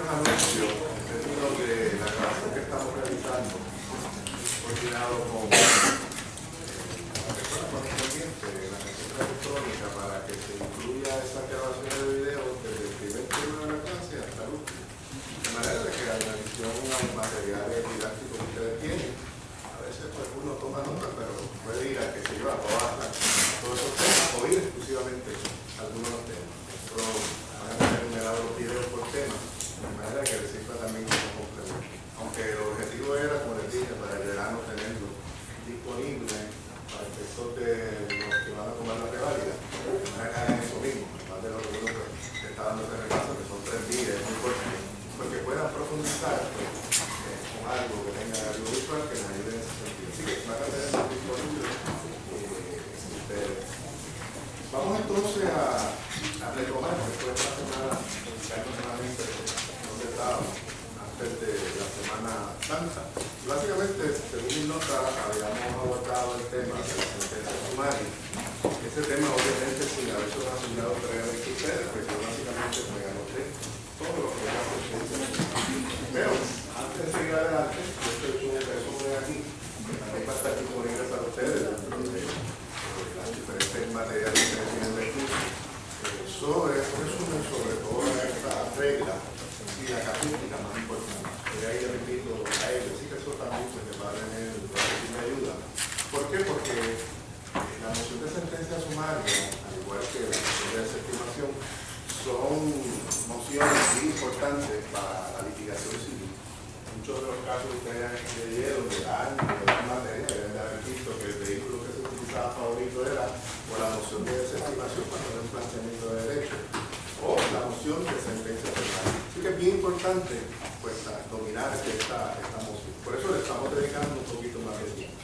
pequeños anuncios en términos de la grabación que estamos realizando, coordinado con la persona correspondiente, la receta electrónica, para que se incluya esa grabación de video desde el primer turno de la clase hasta el último. De manera de que la analización a los materiales didácticos que ustedes tienen, a veces pues, uno toma nota, pero puede ir a que se lleva todos esos temas o ir exclusivamente a algunos de los temas. Van a tener numerados los videos por tema, de manera que les sirva también como complemento. Aunque el objetivo era, como les dije, para el verano tenerlo disponible para efectos de los que van a tomar la reválida, van a caer en eso mismo, además de lo que uno está dando ese repaso, que son 3 días, es muy importante, porque puedan profundizar con algo que tenga algo visual que les ayude en ese sentido. Así que van a tener eso disponible ustedes. Vamos entonces a retomar después de la semana, dedicarnos nuevamente donde estábamos antes de la Semana Santa. Y básicamente, según mi nota, habíamos abordado el tema de la sentencia sumaria. Ese tema, obviamente, sin haberse asignado previamente ustedes, pues yo básicamente me anoté todo lo que era sentencia. Pero, antes de seguir adelante, yo estoy con un resumen aquí, que también va a estar disponible para ustedes dentro de las diferentes materiales que tienen de curso, sobre toda esta regla y la capítulo más importante. Y ahí le repito a ellos, así que eso también pues, les va a tener una ayuda. ¿Por qué? Porque la moción de sentencia sumaria, al igual que la moción de desestimación, son mociones muy importantes para la litigación civil. Muchos de los casos que ustedes leyeron de años, de la materia, deben de haber visto que el vehículo que se utilizaba favorito era o la moción de desestimación cuando era un planteamiento de derecho, o la moción de sentencia penal. Así que es bien importante pues, dominar esta moción. Por eso le estamos dedicando un poquito más de tiempo.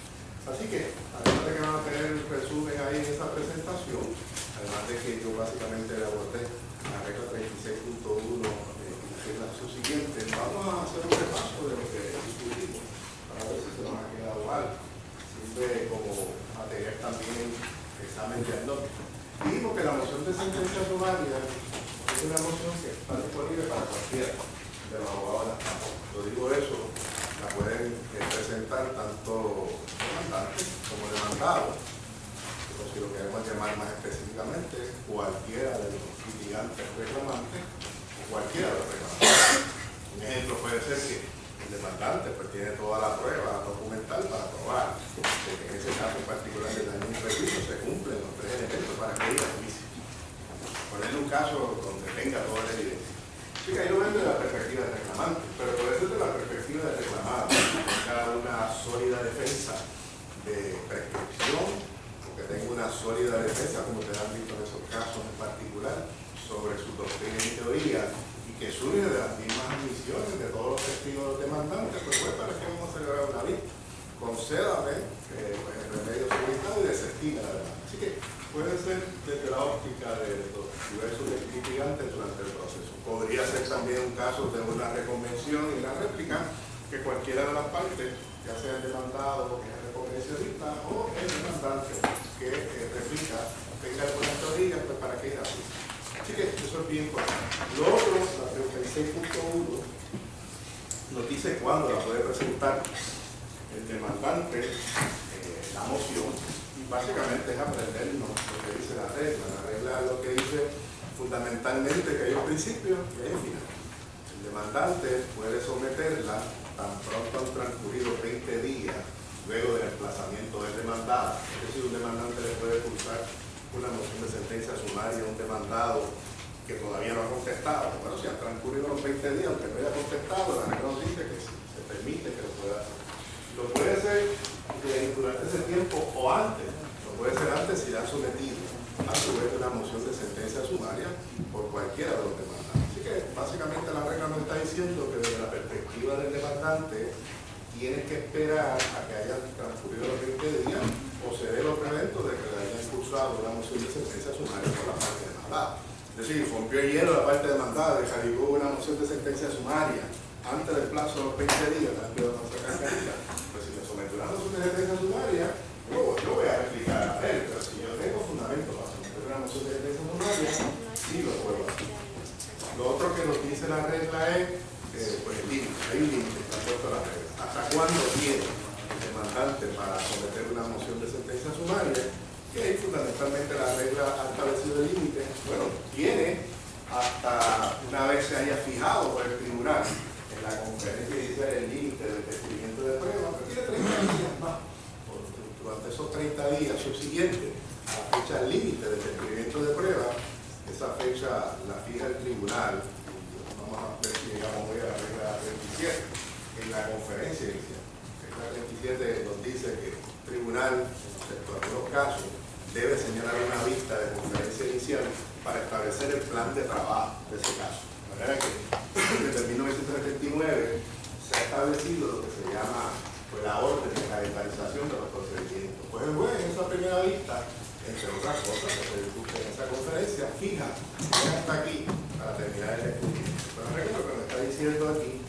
Así que, además de que van a tener el resumen ahí en esa presentación, además de que yo básicamente le abordé la regla 36.1 que es la subsiguiente, vamos a hacer un repaso de lo que discutimos para ver si se nos ha quedado algo. Sirve como material también examen diagnóstico. Dijimos que la moción de sentencia sumaria es una moción que está disponible para cualquiera de los abogados de las partes. Lo digo eso, la pueden presentar tanto demandantes como demandados, o si lo queremos llamar más específicamente, cualquiera de los litigantes reclamantes o cualquiera de los reclamantes. Un ejemplo puede ser que el demandante pues, tiene toda la prueba documental para probar que en ese caso en particular del daño y perjuicio se cumplen los 3 elementos para que ir a juicio. Ponerle un caso donde tenga toda la evidencia. Así que ahí lo ven desde la perspectiva del reclamante, pero puede ser desde la perspectiva del reclamado, que tenga una sólida defensa de prescripción, o que tenga una sólida defensa, como ustedes han visto en esos casos en particular, sobre sus doctrinas y teorías, y que surge de las mismas admisiones de todos los testigos demandantes, pues para que vamos a celebrar una ley. Concédame pues, el remedio solicitado y desestima la demanda. Así que puede ser desde la óptica de los diversos litigantes durante el proceso. Podría ser también un caso de una reconvención y una réplica que cualquiera de las partes, ya sea el demandado, que es el reconvencionista, o el demandante que replica, tenga algunas teorías pues, para que ir así. Así que eso es bien importante. Lo otro, la 36.1, nos dice cuándo la puede presentar el demandante la moción, y básicamente es aprendernos lo que dice la regla. La regla es lo que dice fundamentalmente que hay un principio y hay un final. El demandante puede someterla tan pronto han transcurrido 20 días luego del emplazamiento del demandado. Es decir, un demandante le puede cursar una moción de sentencia sumaria a un demandado que todavía no ha contestado. Bueno, si han transcurrido los 20 días, aunque no haya contestado, la regla nos dice que se permite que lo pueda hacer. Lo puede hacer durante ese tiempo o antes, lo puede hacer antes si le han sometido a su vez una moción de sentencia sumaria por cualquiera de los demandantes. Así que básicamente la regla nos está diciendo que desde la perspectiva del demandante tienes que esperar a que hayan transcurrido los 20 días o se dé los eventos de que le hayan cursado una moción de sentencia sumaria por la parte demandada. Es decir, rompió el hielo la parte demandada, descargó una moción de sentencia sumaria antes del plazo de los 20 días, pues si me sometió una moción de sentencia sumaria, yo voy a explicar a él, pero si yo tengo fundamento para someter una moción de sentencia sumaria, sí lo puedo hacer. Lo otro que nos dice la regla es, pues el límite, hay un límite, está puesto la regla. ¿Hasta cuándo tiene el demandante para someter una moción de sentencia sumaria? Que ahí fundamentalmente la regla ha establecido el límite. Bueno, tiene hasta una vez se haya fijado por el tribunal en la conferencia inicial el límite del descubrimiento de prueba, pero tiene 30 días más. Durante esos 30 días subsiguientes a la fecha límite del descubrimiento de prueba, esa fecha la fija el tribunal. Vamos a ver si llegamos hoy a la regla 37 en la conferencia inicial. La 37 nos dice que el tribunal, excepto en algunos casos, debe señalar una vista de conferencia inicial para establecer el plan de trabajo de ese caso. De manera que desde 1979 se ha establecido lo que se llama pues, la orden de calendarización de los procedimientos. Pues el juez en esa primera vista, entre otras cosas que se discute en esa conferencia, fija hasta aquí para terminar el estudio. Pero recuerdo que me está diciendo aquí,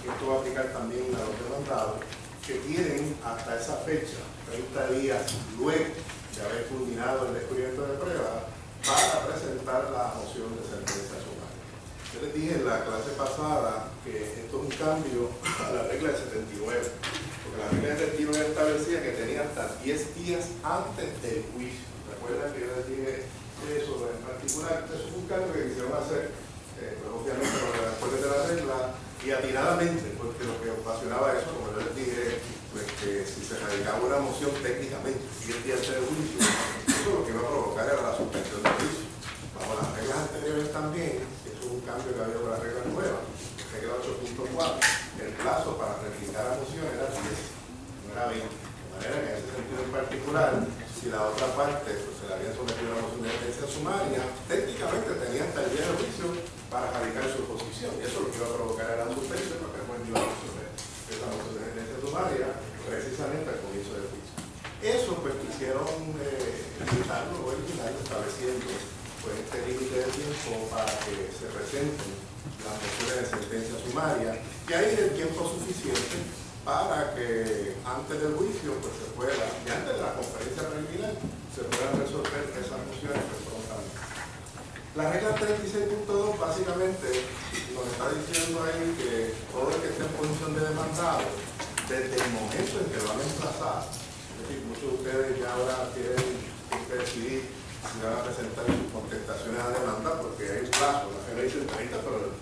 que esto va a aplicar también a los demandados, que tienen hasta esa fecha, 30 días luego de haber culminado el descubrimiento de prueba, para presentar la moción de sentencia sumaria. Yo les dije en la clase pasada que esto es un cambio a la regla del 79, porque la regla del 79 establecía que tenía hasta 10 días antes del juicio. ¿Recuerdan que yo les dije eso en particular? Eso es un cambio que quisieron hacer, pues obviamente con las después de la regla, y atinadamente, porque lo que ocasionaba eso, como yo les dije, pues que si se radicaba una moción técnicamente 10 días antes del juicio, eso lo que iba a provocar era la suspensión del juicio. Bajo las reglas anteriores también, eso es un cambio que había con la regla nueva, regla 8.4, el plazo para replicar la moción era 10, no era 20. De manera que en ese sentido en particular, si la otra parte pues, se le había sometido a la moción de sentencia sumaria, técnicamente tenía hasta el día del juicio para radicar su posición, y eso lo que iba a provocar era un suspenso, porque fue iba a resolver esa moción de sentencia sumaria precisamente al comienzo del juicio. Eso pues quisieron limitarlo o eliminarlo estableciendo pues este límite de tiempo para que se presenten las mociones de sentencia sumaria, que hay el tiempo suficiente para que antes del juicio pues se pueda, y antes de la conferencia preliminar, se puedan resolver esas mociones prontamente. La regla 36.2 básicamente nos está diciendo ahí que todo el que esté en posición de demandado, desde el momento en que lo han emplazado, es decir, muchos de ustedes ya ahora tienen que decidir si van a presentar sus contestaciones a demanda, porque hay un plazo, la regla dice el 30, pero el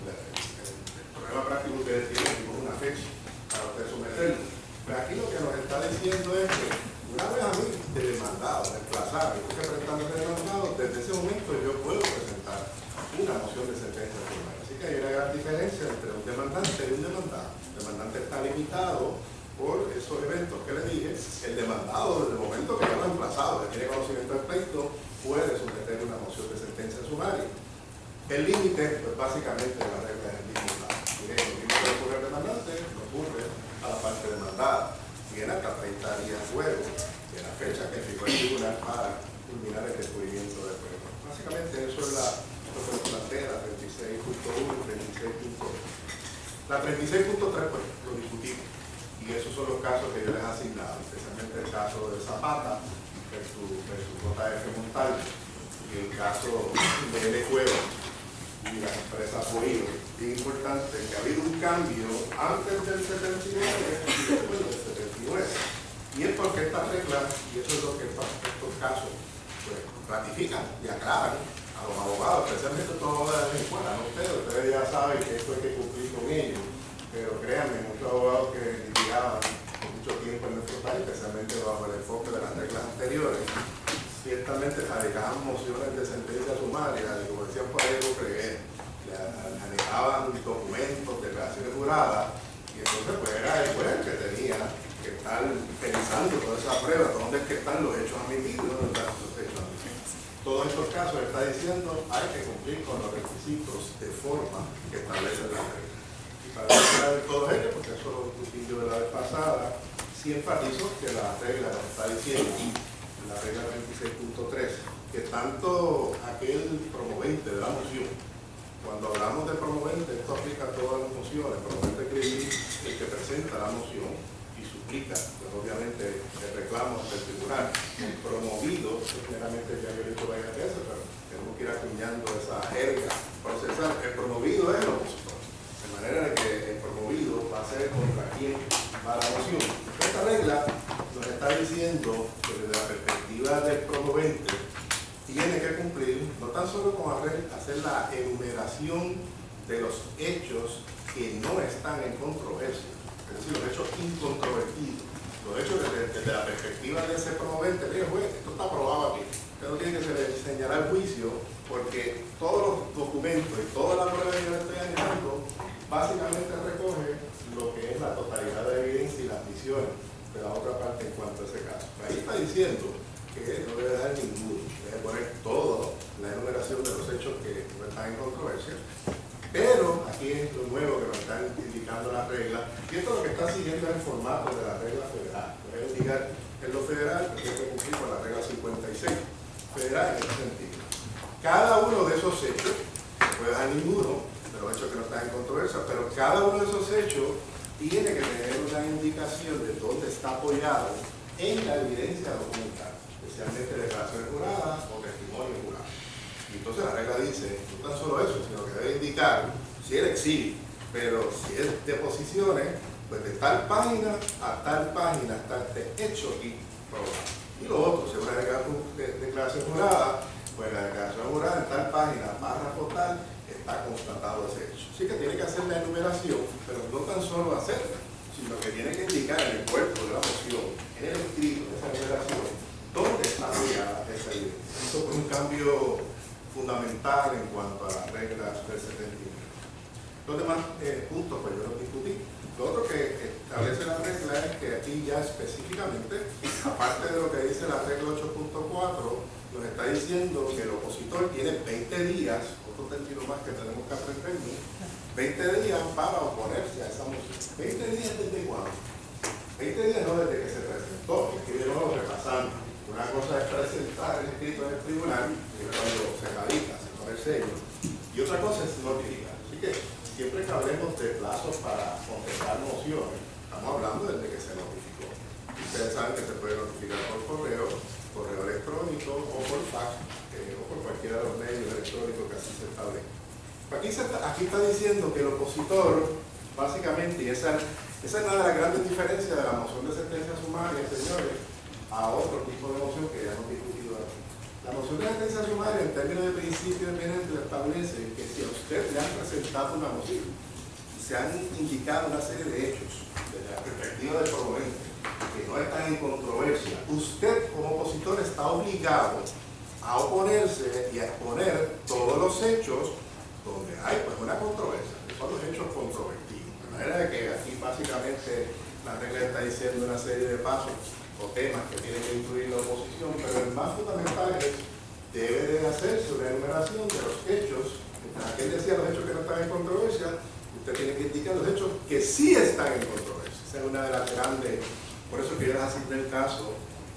problema práctico que ustedes tienen es una fecha para ustedes someterlo. Pero aquí lo que nos está diciendo es que una vez a mí de demandado, de emplazado, y estoy presentando de demandado, desde ese momento yo puedo presentar una moción de sentencia sumaria. Así que hay una gran diferencia entre un demandante y un demandado. El demandante está limitado por esos eventos que le dije. El demandado, desde el momento que ya lo ha emplazado, que tiene conocimiento del pleito, puede someter una moción de sentencia sumaria. El límite, pues básicamente la regla es el mismo lado. Lo mismo que ocurre al demandante, lo ocurre a la parte demandada. Viene hasta 30 días luego de la fecha que fijó el tribunal para culminar el descubrimiento del prueba. Básicamente eso es lo que nos plantea la 36.1 y 36.2. La 36.3 pues lo discutimos, y esos son los casos que yo les he asignado, especialmente el caso de Zapata versus JF Montalvo, y el caso de L. Cueva y las empresas Bohío. Es importante que ha habido un cambio antes del 79 y después del 79. Y es porque estas reglas, y eso es lo que estos casos pues, ratifican y aclaran a los abogados, especialmente todos de la escuela, no ustedes ya saben que esto hay que cumplir con ellos, pero créanme, muchos abogados que litigaban por mucho tiempo en nuestro país, especialmente bajo el enfoque de las reglas anteriores, ciertamente radicaban mociones de sentencia sumaria, y como decían por ahí, lo creer, manejaban documentos, declaraciones juradas, y entonces pues era el juez que tenía que estar pensando toda esa prueba, dónde es que están los hechos admitidos y dónde están los hechos admitidos. Todos estos casos está diciendo hay que cumplir con los requisitos de forma que establece la regla. Y para hablar de todos ellos, porque eso lo discutí yo de la vez pasada, sí enfatizo que la regla nos está diciendo, la regla 26.3, que tanto aquel promovente de la moción, cuando hablamos de promovente, esto aplica a todas las mociones, promovente quiere decir el que presenta la moción y suplica, pues obviamente el reclamo del tribunal. El promovido, generalmente ya yo he dicho varias veces, pero tenemos que ir acuñando esa jerga procesal. El promovido enumeración de los hechos que no están en controversia, es decir, los hechos incontrovertidos, los hechos desde la perspectiva de ese promovente. Mire, juez, esto está aprobado aquí, usted no tiene que señalar juicio, porque todos los documentos y toda la prueba que yo le estoy añadiendo básicamente recoge lo que es la totalidad de evidencia y las visiones de la otra parte en cuanto a ese caso. Ahí está diciendo que no debe dar ninguno, debe poner todo la enumeración de los hechos que no están en controversia. Pero aquí es lo nuevo que nos están indicando las reglas, y esto es lo que está siguiendo el formato de la regla federal. Voy a indicar en lo federal, que tiene que cumplir con la regla 56 federal en ese sentido. Cada uno de esos hechos, no puede dar ninguno de los hechos que no están en controversia, pero cada uno de esos hechos tiene que tener una indicación de dónde está apoyado en la evidencia documental, especialmente declaraciones juradas o testimonios jurados. Y entonces la regla dice, no tan solo eso, sino que debe indicar si él exhibe, pero si es deposiciones, pues de tal página a tal página está este hecho y probado. Y lo otro, si es una declaración jurada, pues la declaración jurada en tal página, párrafo tal, está constatado ese hecho. Así que tiene que hacer la enumeración, pero no tan solo hacerla, sino que tiene que indicar en el cuerpo de la moción, en el escrito de esa enumeración, dónde está apoyada esa evidencia. Eso fue un cambio fundamental en cuanto a las reglas del 71. Los demás puntos, pues yo los discutí. Lo otro que establece la regla es que aquí ya específicamente, aparte de lo que dice la regla 8.4, nos está diciendo que el opositor tiene 20 días, otro término más que tenemos que aprender, 20 días para oponerse a esa moción. ¿20 días desde cuándo? 20 días no desde que se presentó, es que de nuevo repasando. Una cosa es presentar el escrito en el tribunal, que es cuando se radica, se pone el sello, y otra cosa es notificar. Así que siempre que hablemos de plazos para contestar mociones, estamos hablando desde que se notificó. Ustedes saben que se puede notificar por correo electrónico o por fax, o por cualquiera de los medios electrónicos que así se establezca. Aquí está diciendo que el opositor, básicamente, y esa es una de las grandes diferencias de la moción de sentencia sumaria, señores, a otro tipo de moción que ya hemos discutido aquí. La moción de sentencia sumaria, en términos de principio, establece que si a usted le han presentado una moción, se han indicado una serie de hechos desde la perspectiva del proponente que no están en controversia, usted como opositor está obligado a oponerse y a exponer todos los hechos donde hay pues una controversia, que son los hechos controvertidos. De manera de que aquí básicamente la regla está diciendo una serie de pasos o temas que tiene que incluir la oposición, pero el más fundamental es, debe de hacerse una enumeración de los hechos. Aquí él decía los hechos que no están en controversia, usted tiene que indicar los hechos que sí están en controversia. Esa es una de las grandes, por eso que yo les asigné el caso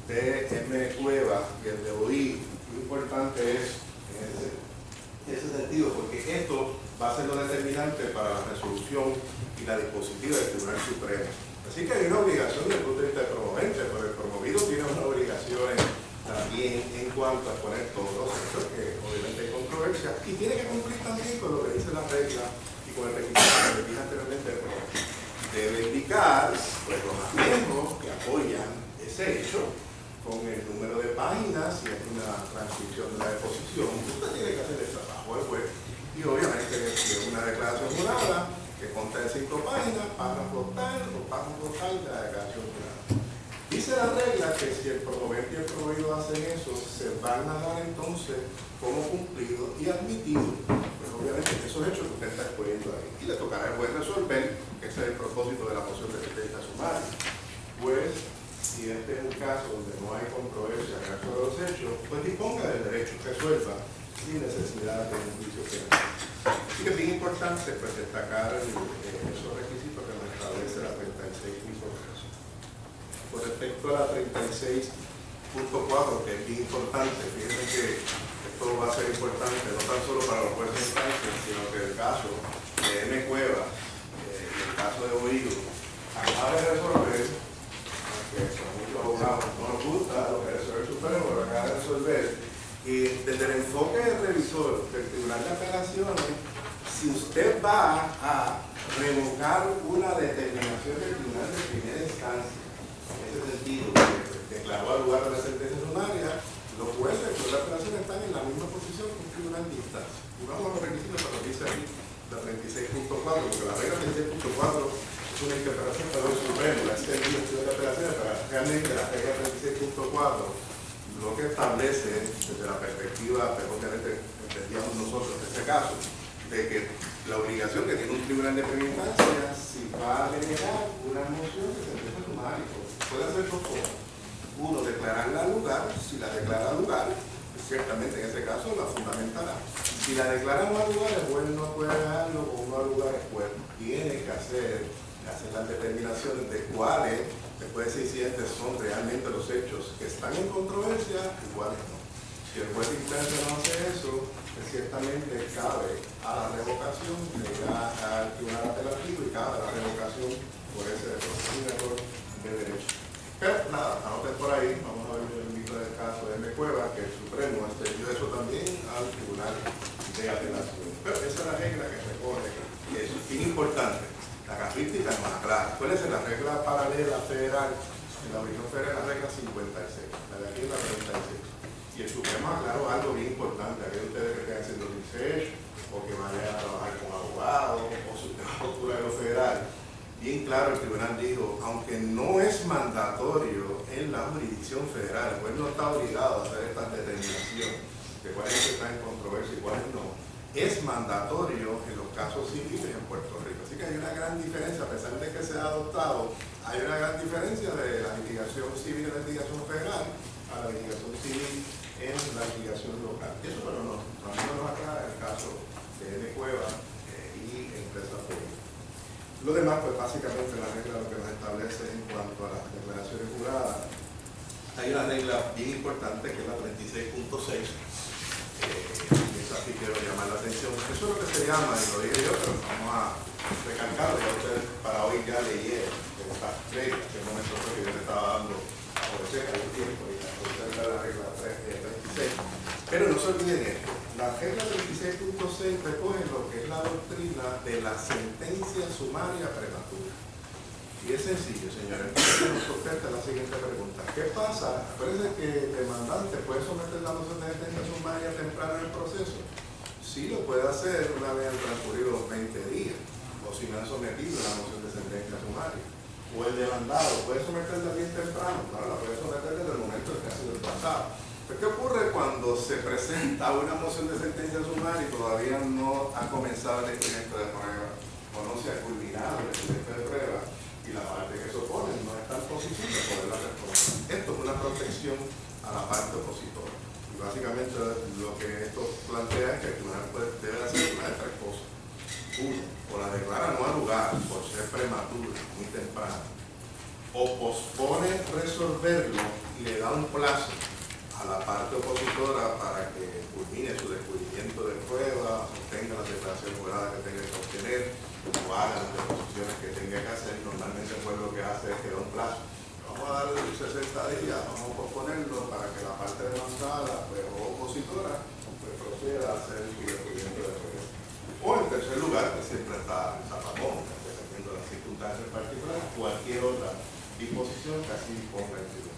de M. Cueva y el de OI. Lo importante es en ese sentido, porque esto va a ser lo determinante para la resolución y la dispositiva del Tribunal Supremo. Así que hay una obligación desde el punto de vista del promovente, pero el promovido tiene unas obligaciones también en cuanto a poner todos los hechos, que obviamente hay controversia, y tiene que cumplir también con lo que dice la regla y con el requisito que le dije anteriormente del promovente. Debe indicar pues, los miembros que apoyan ese hecho, con el número de páginas, si es una transcripción de la deposición. Usted tiene que hacer el trabajo del juez, y obviamente si es una declaración jurada, que consta de 5 páginas, párrafo tal o párrafo tal de la declaración jurada. Dice la regla que si el promovente y el promovido hacen eso, se van a dar entonces como cumplido y admitido, pues obviamente esos hechos que usted está exponiendo ahí. Y le tocará al juez resolver, que ese es el propósito de la moción de sentencia sumaria. Pues, si este es un caso donde no hay controversia en el caso de los hechos, pues disponga del derecho, resuelva sin necesidad de un juicio penal. Así que es bien importante pues, destacar esos requisitos que nos establece la 36.3. Con respecto a la 36.4, que es bien importante, fíjense que esto va a ser importante no tan solo para los jueces instantes, sino que el caso de M. Cueva y el caso de Oído acaba de resolver, que a muchos abogados no nos gusta lo que resuelve el Supremo, pero acaba de resolver. Y desde el enfoque del revisor del Tribunal de Apelaciones, si usted va a revocar una determinación del Tribunal de Primera Instancia, en ese sentido, que declaró al lugar de la sentencia sumaria, los jueces del Tribunal de Apelaciones están en la misma posición que un tribunal de instancia. Y vamos a los requisitos para lo que dice aquí. la 36.4, porque la regla 36.4 es una interpretación del Supremo, la extendido estudio de apelaciones, pero realmente la regla 36.4 lo que establece desde la perspectiva, pero obviamente entendíamos nosotros en este caso, de que la obligación que tiene un tribunal de primera instancia, si va a denegar una moción de sentencia sumaria, puede hacer dos cosas. Uno, declararla al lugar. Si la declara al lugar, ciertamente en ese caso la fundamentará. Si la declara no al lugar, el juez no puede dejarlo con no al lugar, el juez tiene que hacer las determinaciones de cuáles, después de 600, son realmente los hechos que están en controversia y cuáles no. Si el juez de instancia no hace eso, pues ciertamente cabe a la revocación, llega al tribunal apelativo y cabe a la revocación por ese error de derecho. Pero nada, anoten por ahí, vamos a ver el mito del caso de M. Cueva, que el Supremo extendió eso también al tribunal de apelación. Pero esa es la regla que recoge, y eso es bien importante. La casuística no es clara. ¿Cuál es la regla paralela federal? En la Unión Federal la regla 56, la de aquí es la 36. Y el Supremo aclaró algo bien importante, a que ustedes que estén haciendo research, o que vayan a trabajar con abogados, o su postura de lo federal. Bien claro, el tribunal dijo, aunque no es mandatorio en la jurisdicción federal, el juez no está obligado a hacer estas determinaciones de cuáles están en controversia y cuáles no, es mandatorio en los casos civiles en Puerto Rico. Así que hay una gran diferencia, a pesar de que se ha adoptado, hay una gran diferencia de la litigación civil en la litigación federal a la litigación civil en la litigación local. Y eso, pero no, también nos aclara el caso de M. Cueva y Empresa Pública. Lo demás, pues básicamente la regla lo que nos establece en cuanto a las declaraciones juradas. Hay una regla bien importante que es la 36.6. Esa sí quiero llamar la atención. Eso es lo que se llama, y lo dije yo, pero vamos a recalcarlo. Ya ustedes para hoy ya leyeron estas reglas, que es el momento que yo les estaba dando a conocer al tiempo y a conocer la regla 36. Pero no se olviden esto. La regla 36.6 recoge lo que es la doctrina de la sentencia sumaria prematura. Y es sencillo, señores. Nos contesta la siguiente pregunta. ¿Qué pasa? Acuérdense que el demandante puede someter la moción de sentencia sumaria temprano en el proceso. Sí lo puede hacer una vez han transcurrido 20 días, o si no han sometido la moción de sentencia sumaria. O el demandado puede someterla bien temprano, claro, la puede someter desde el momento en que ha sido el pasado. ¿Qué ocurre cuando se presenta una moción de sentencia sumaria y todavía no ha comenzado el expediente de prueba o no se ha culminado el expediente de prueba y la parte que se opone no está en posición de poderla responder? Esto es una protección a la parte opositora. Y básicamente lo que esto plantea es que el tribunal debe hacer una de tres cosas. Uno, o la declara no al lugar por ser prematura, muy temprano, o pospone resolverlo y le da un plazo a la parte opositora para que culmine su descubrimiento de pruebas, obtenga las declaraciones juradas que tenga que obtener, o haga las deposiciones que tenga que hacer. Normalmente el pueblo lo que hace es que da un plazo. Vamos a darle 60 días, vamos a posponerlo para que la parte demandada o opositora pues, proceda a hacer su descubrimiento de pruebas. O en tercer lugar, que siempre está el zapatón, dependiendo de las circunstancias particulares, cualquier otra disposición que así ponga el tribunal.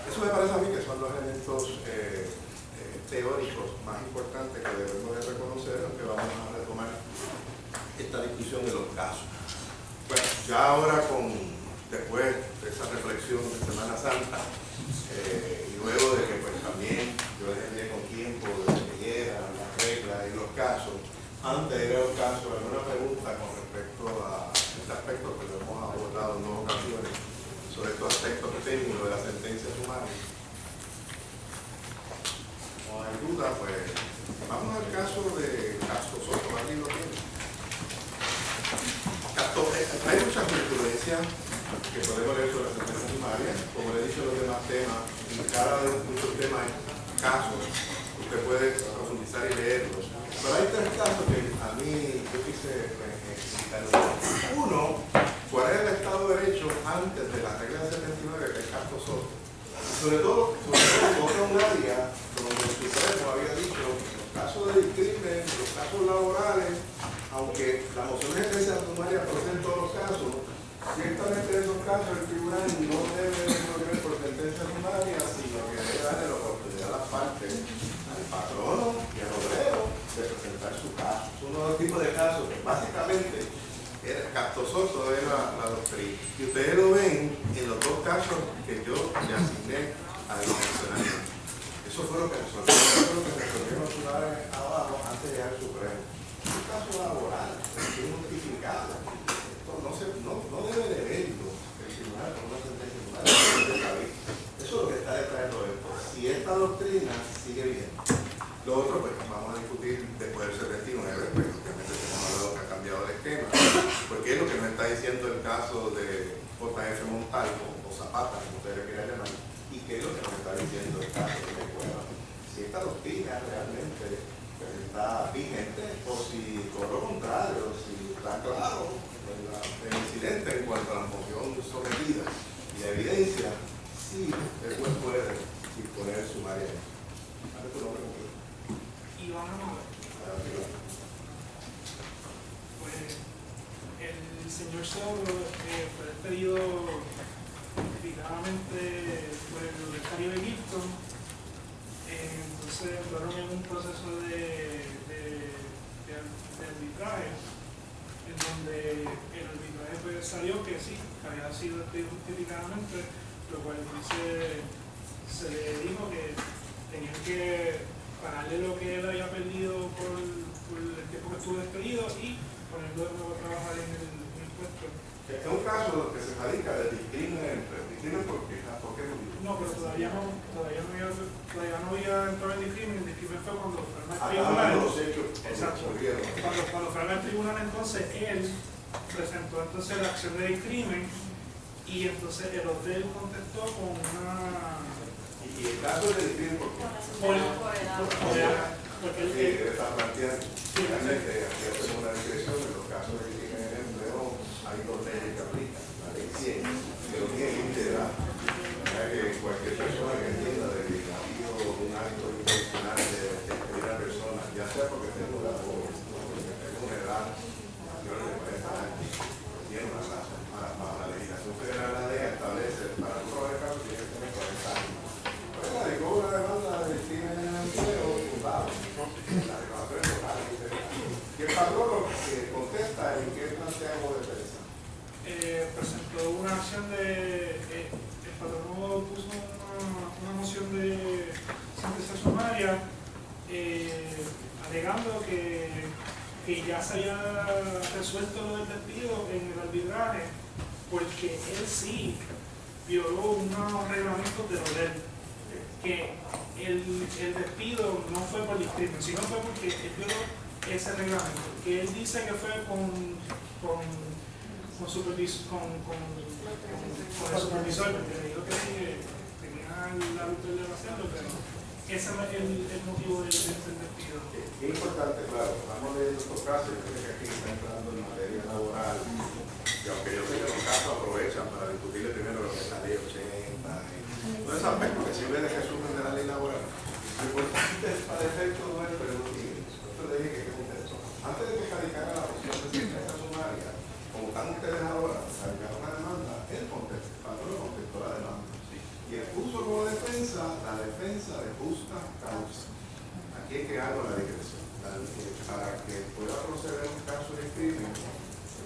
Eso me parece a mí que son los elementos teóricos más importantes que debemos de reconocer, aunque vamos a retomar esta discusión de los casos. Bueno, ya ahora después de esa reflexión de Semana Santa, y luego de que pues también yo les envié con tiempo de que leyeran las reglas y los casos, antes de ir al caso, alguna pregunta con respecto a este aspecto que lo hemos abordado en dos ocasiones, sobre estos aspectos técnicos de la sentencia sumaria. No hay duda, pues vamos al caso de Castro Soto, aquí lo tiene. Hay muchas jurisprudencias que podemos leer sobre la sentencia sumaria, como le he dicho en los demás temas, en cada de muchos temas hay casos, usted puede profundizar y leerlos. Pero hay tres casos que a mí yo quise explicar. Uno, ¿cuál es el Estado de Derecho antes de la regla de 79 que es Castro Soto? Sobre todo toca un área donde el Supremo había dicho que los casos de discrimen, los casos laborales, aunque la moción de sentencia sumaria procede en todos los casos, ciertamente en esos casos el tribunal no debe resolver por sentencia sumaria, sino que debe darle la oportunidad a las partes, al patrono y al obrero, de presentar su caso. Es uno de los tipos de casos que básicamente, Castososo es la doctrina. Y ustedes lo ven en los dos casos que yo le asigné al mencionamiento. Eso fue lo que resolvieron los tribunales abajo antes de llegar al Supremo. Un caso laboral, es notificado. Esto no debe de verlo el tribunal con una sentencia tribunal. Eso es lo que está detrás de todo esto. Si esta doctrina sigue bien. Lo otro, pues vamos a discutir después del 79, pues obviamente hemos hablado que ha cambiado el esquema, porque es lo que nos está diciendo el caso de JF Montalvo, o Zapata, como ustedes quieran llamar, y qué es lo que nos está diciendo el caso de Cueva. Si esta doctrina realmente está vigente, o si por lo contrario, si está claro el incidente en cuanto a la moción sometida y la evidencia, sí, el juez puede disponer sumariamente. ¿Cuál es tu nombre completo? Iván Amado. Pues el señor Soto fue despedido notificadamente por el Universitario de Gibson. Entonces fueron en un proceso de arbitraje, en donde el arbitraje pues, salió que sí, que había sido despedido notificadamente, lo cual se le dijo que tenían que pagarle lo que él había perdido por el tiempo que estuvo despedido y ponerlo de nuevo a trabajar en el puesto. Es un caso que se radica de discrimen ¿por qué? No, pero todavía no había entrado en discrimen. El discrimen fue cuando fueron al tribunal. Exacto. Cuando fueron al tribunal, entonces él presentó entonces la acción de discrimen y entonces el hotel contestó con una. Y el caso de discrimen porque él está planteando realmente aquí hacemos una discreción en los casos de discrimen en empleo hay dos leyes que aplican, la ley 100 que lo tiene límite de edad, que cualquier persona que entienda de que ha habido un acto intencional de despedir a personas, ya sea porque tenga una edad mayor de 40 años, tiene una razón. Bajo la legislación federal la ley establece para un robo de casos tiene que tener 40 años. Radicó una demanda de discrimen en el empleo fundado. La reclamación es total. Y el patrón lo que contesta en qué plantea como defensa. Presentó una acción el patrón puso una moción de sentencia sumaria alegando que ya se había resuelto lo del despido en el arbitraje porque él sí violó unos reglamentos del hotel. Que el despido no fue por discrimen, sino fue porque él violó ese reglamento, que él dice que fue con el supervisor, porque le dijo que tenía la autoridad de hacerlo, pero ese es el motivo del despido. Es importante, claro, estamos leyendo estos casos, yo creo que aquí está entrando en materia laboral, y aunque yo sé que los casos aprovechan para discutirle primero lo que es la ley 80, todos esos aspectos que siempre de que surgen de la ley laboral. Lo importante es para efecto no es pero lo siguiente. Esto le dije que contestó. Antes de que radicara la moción de sentencia sumaria, como están ustedes ahora, radicaron la demanda, él contestó, el patrón contestó la demanda. Y expuso como defensa la defensa de justa causa. Aquí hay que algo la discreción. Para que pueda proceder un caso de crimen,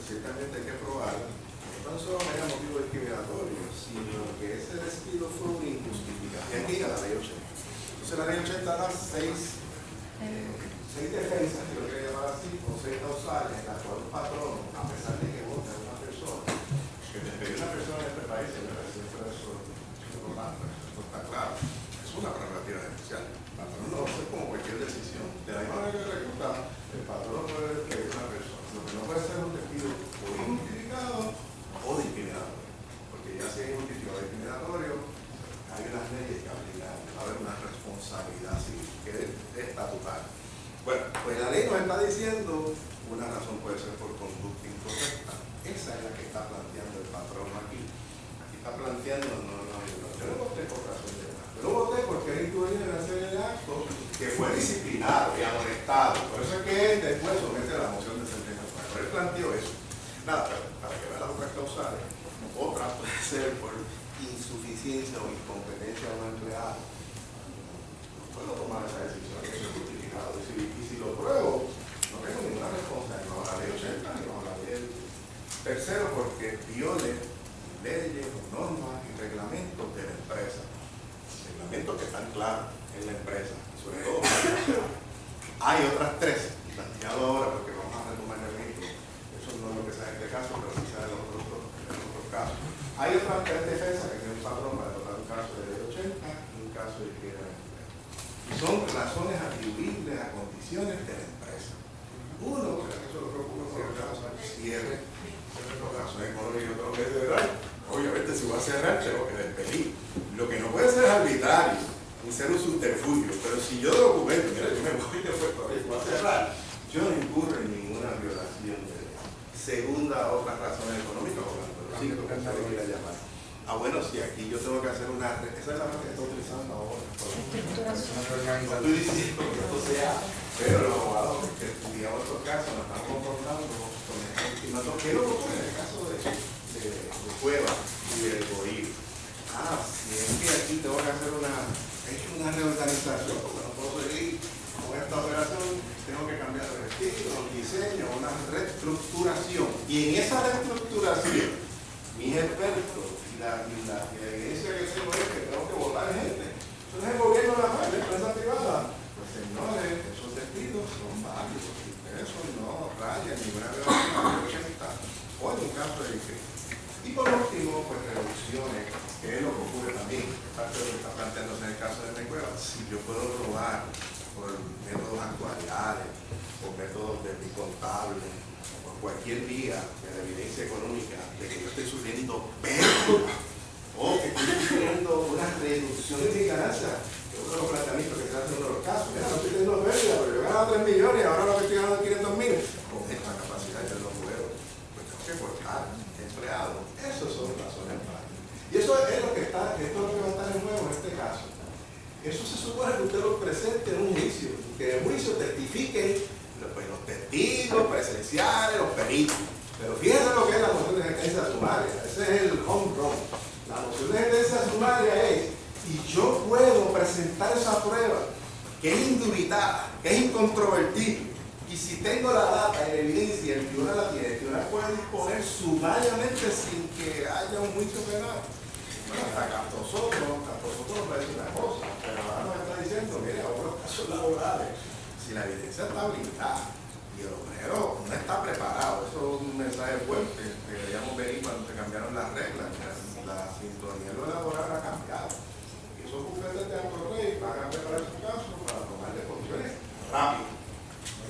ciertamente hay que probar no solo haya motivo discriminatorio, sino que ese despido fue una injustificación. Y aquí a la ley 80. Entonces la ley 80 da seis defensas, si lo quiere llamar así, con 6 causales, en las cuales un patrón, a pesar de que vote a una persona, que despedir a una persona en este país, me parece que eso está claro. Es una prerrogativa especial. El patrón no es como cualquier decisión. De la misma manera que recluta, el patrón no puede despedir a una persona. Lo que no puede ser un despido o injustificado o discriminatorio, porque ya si es injustificado o discriminatorio, hay unas leyes que aplican, va a haber una responsabilidad civil, que es estatutaria. Bueno, pues la ley nos está diciendo una razón puede ser por conducta incorrecta. Esa es la que está planteando el patrón aquí. Aquí está planteando, yo lo voté por razón de edad. Yo lo voté porque era incluido en hacer el acto que fue disciplinado y amonestado. Por eso es que él después somete la moción de sentencia. Pero él planteó eso. Nada, pero para que vean las otras causales, otra puede ser por insuficiencia o incompetencia de un empleado. No puedo tomar esa decisión, eso es justificado. Y si lo pruebo, no tengo ninguna responsabilidad. No, la ley 80 Tercero, porque viole leyes, normas y reglamentos de la empresa. Reglamentos que están claros en la empresa, sobre todo para la nacional. Hay otras tres, planteado ahora porque vamos a retomar el vehículo. Eso no es lo que sale en este caso, pero sí sale en otros casos. Hay otras tres defensas que tienen un patrón para tratar un caso de ley 80 y un caso de quiebra de empleo. Y son razones atribuibles a condiciones de la empresa. Uno, porque eso lo preocupa por el caso del cierre, por razones económicas y otro que es de verdad. Obviamente, si voy a cerrar, tengo que despedir. Lo que no puede ser es arbitrario, ni ser un subterfugio. Pero si yo documento, mira, yo me voy de Puerto Rico a cerrar, yo no incurro en ninguna violación de ley. Segunda, otras razones económicas, o las sí, que se quiera llamar. Ah, bueno, si aquí yo tengo que hacer una... Esa es la parte que estoy utilizando ahora. No estoy diciendo que esto sea... Pero los abogados que estudiamos estos casos nos están confrontando con esto. ¿Qué es lo que ocurre en el caso de Cueva y del COIR? Si es que aquí tengo que hacer una reorganización, porque no puedo seguir con esta operación, tengo que cambiar el estilo, el diseño, una reestructuración. Y en esa reestructuración, mis expertos y la evidencia que tengo es que tengo que votar gente. Entonces el gobierno de la empresa privada, pues señores, esos despidos son válidos. Eso no raya ninguna reorganización o en un caso de crisis. Y por último, pues reducciones, que es lo que ocurre también, parte de lo que está planteándose en el caso de Mecueva. Si yo puedo probar por métodos actuariales, por métodos de contable, por cualquier vía de la evidencia económica de que yo estoy sufriendo pérdida o que estoy sufriendo una reducción de mi ganancia, que es uno de los planteamientos que se hace en uno de los casos. Mira, no estoy teniendo pérdida, pero yo ganaba 3 millones y ahora lo que estoy ganando es 500.000. Con esta capacidad yo no puedo, pues tengo que cortar empleado. Esas son razones prácticas. Y eso es lo que está, esto es lo que va a estar en juego en este caso. Eso se supone que usted lo presente en un juicio, que en el juicio testifiquen pues, los testigos presenciales, los peritos. Pero fíjense lo que es la moción de sentencia sumaria. Ese es el home run. La moción de sentencia sumaria es, y yo puedo presentar esa prueba que es indubitada, que es incontrovertible. Y si tengo la data y la evidencia, el tribunal la tiene, el tribunal puede disponer sumariamente sin que haya un juicio penal. Bueno, hasta Castosotro nos parece una cosa, pero ahora nos está diciendo, mire, otros casos laborales, si la evidencia está blindada y el obrero no está preparado, eso es un mensaje fuerte que deberíamos ver cuando se cambiaron las reglas, la sintonía laboral ha cambiado. Y esos bufetes de Antorrey van a preparar su caso para tomar decisiones rápido.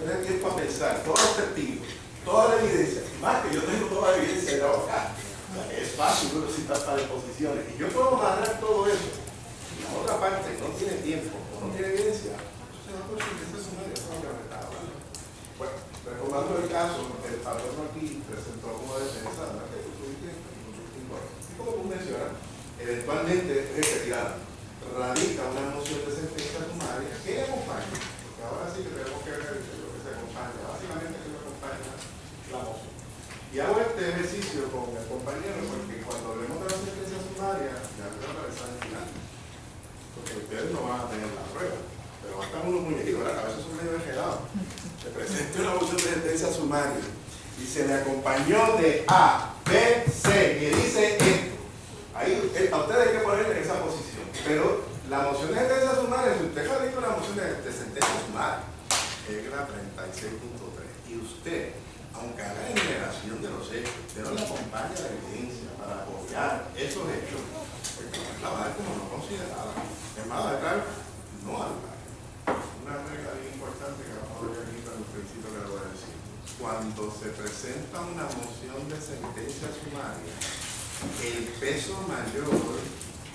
Tener tiempo a pensar, todos los testigos, toda la evidencia, más que yo tengo toda la evidencia de acá. Es fácil uno citar para exposiciones. Y yo puedo narrar todo eso. Y la otra parte no tiene tiempo o no tiene evidencia. Eso se va por sentencia sumaria, eso es lo que me está hablando. Bueno, retomando el caso, el patrón aquí presentó como defensa, ¿verdad? Que tú tuviste y como tú mencionas, eventualmente es retirada. Radica una moción de sentencia sumaria que acompaña. Porque ahora sí que tenemos que ver lo que se acompaña. Básicamente que se acompaña la moción. Y hago este ejercicio con el compañero porque cuando hablemos de la sentencia sumaria, ya creo que está al final. Porque ustedes no van a tener la prueba, pero van a estar unos muñequitos, ¿verdad? A veces son medio exagerados. Se presenta una moción de sentencia sumaria y se le acompañó de A, B, C, que dice esto. Ahí a ustedes hay que ponerle en esa posición. Pero la moción de sentencia sumaria, si usted radica una moción de sentencia sumaria, es la 36.3, y usted, aunque haga enumeración de los hechos, usted no le acompaña la evidencia para apoyar esos hechos, pues la va a dar como no considerada. Es más, va a dar no al lugar. Una regla bien importante que vamos a ver aquí con el principio que le voy a decir. Cuando se presenta una moción de sentencia sumaria, el peso mayor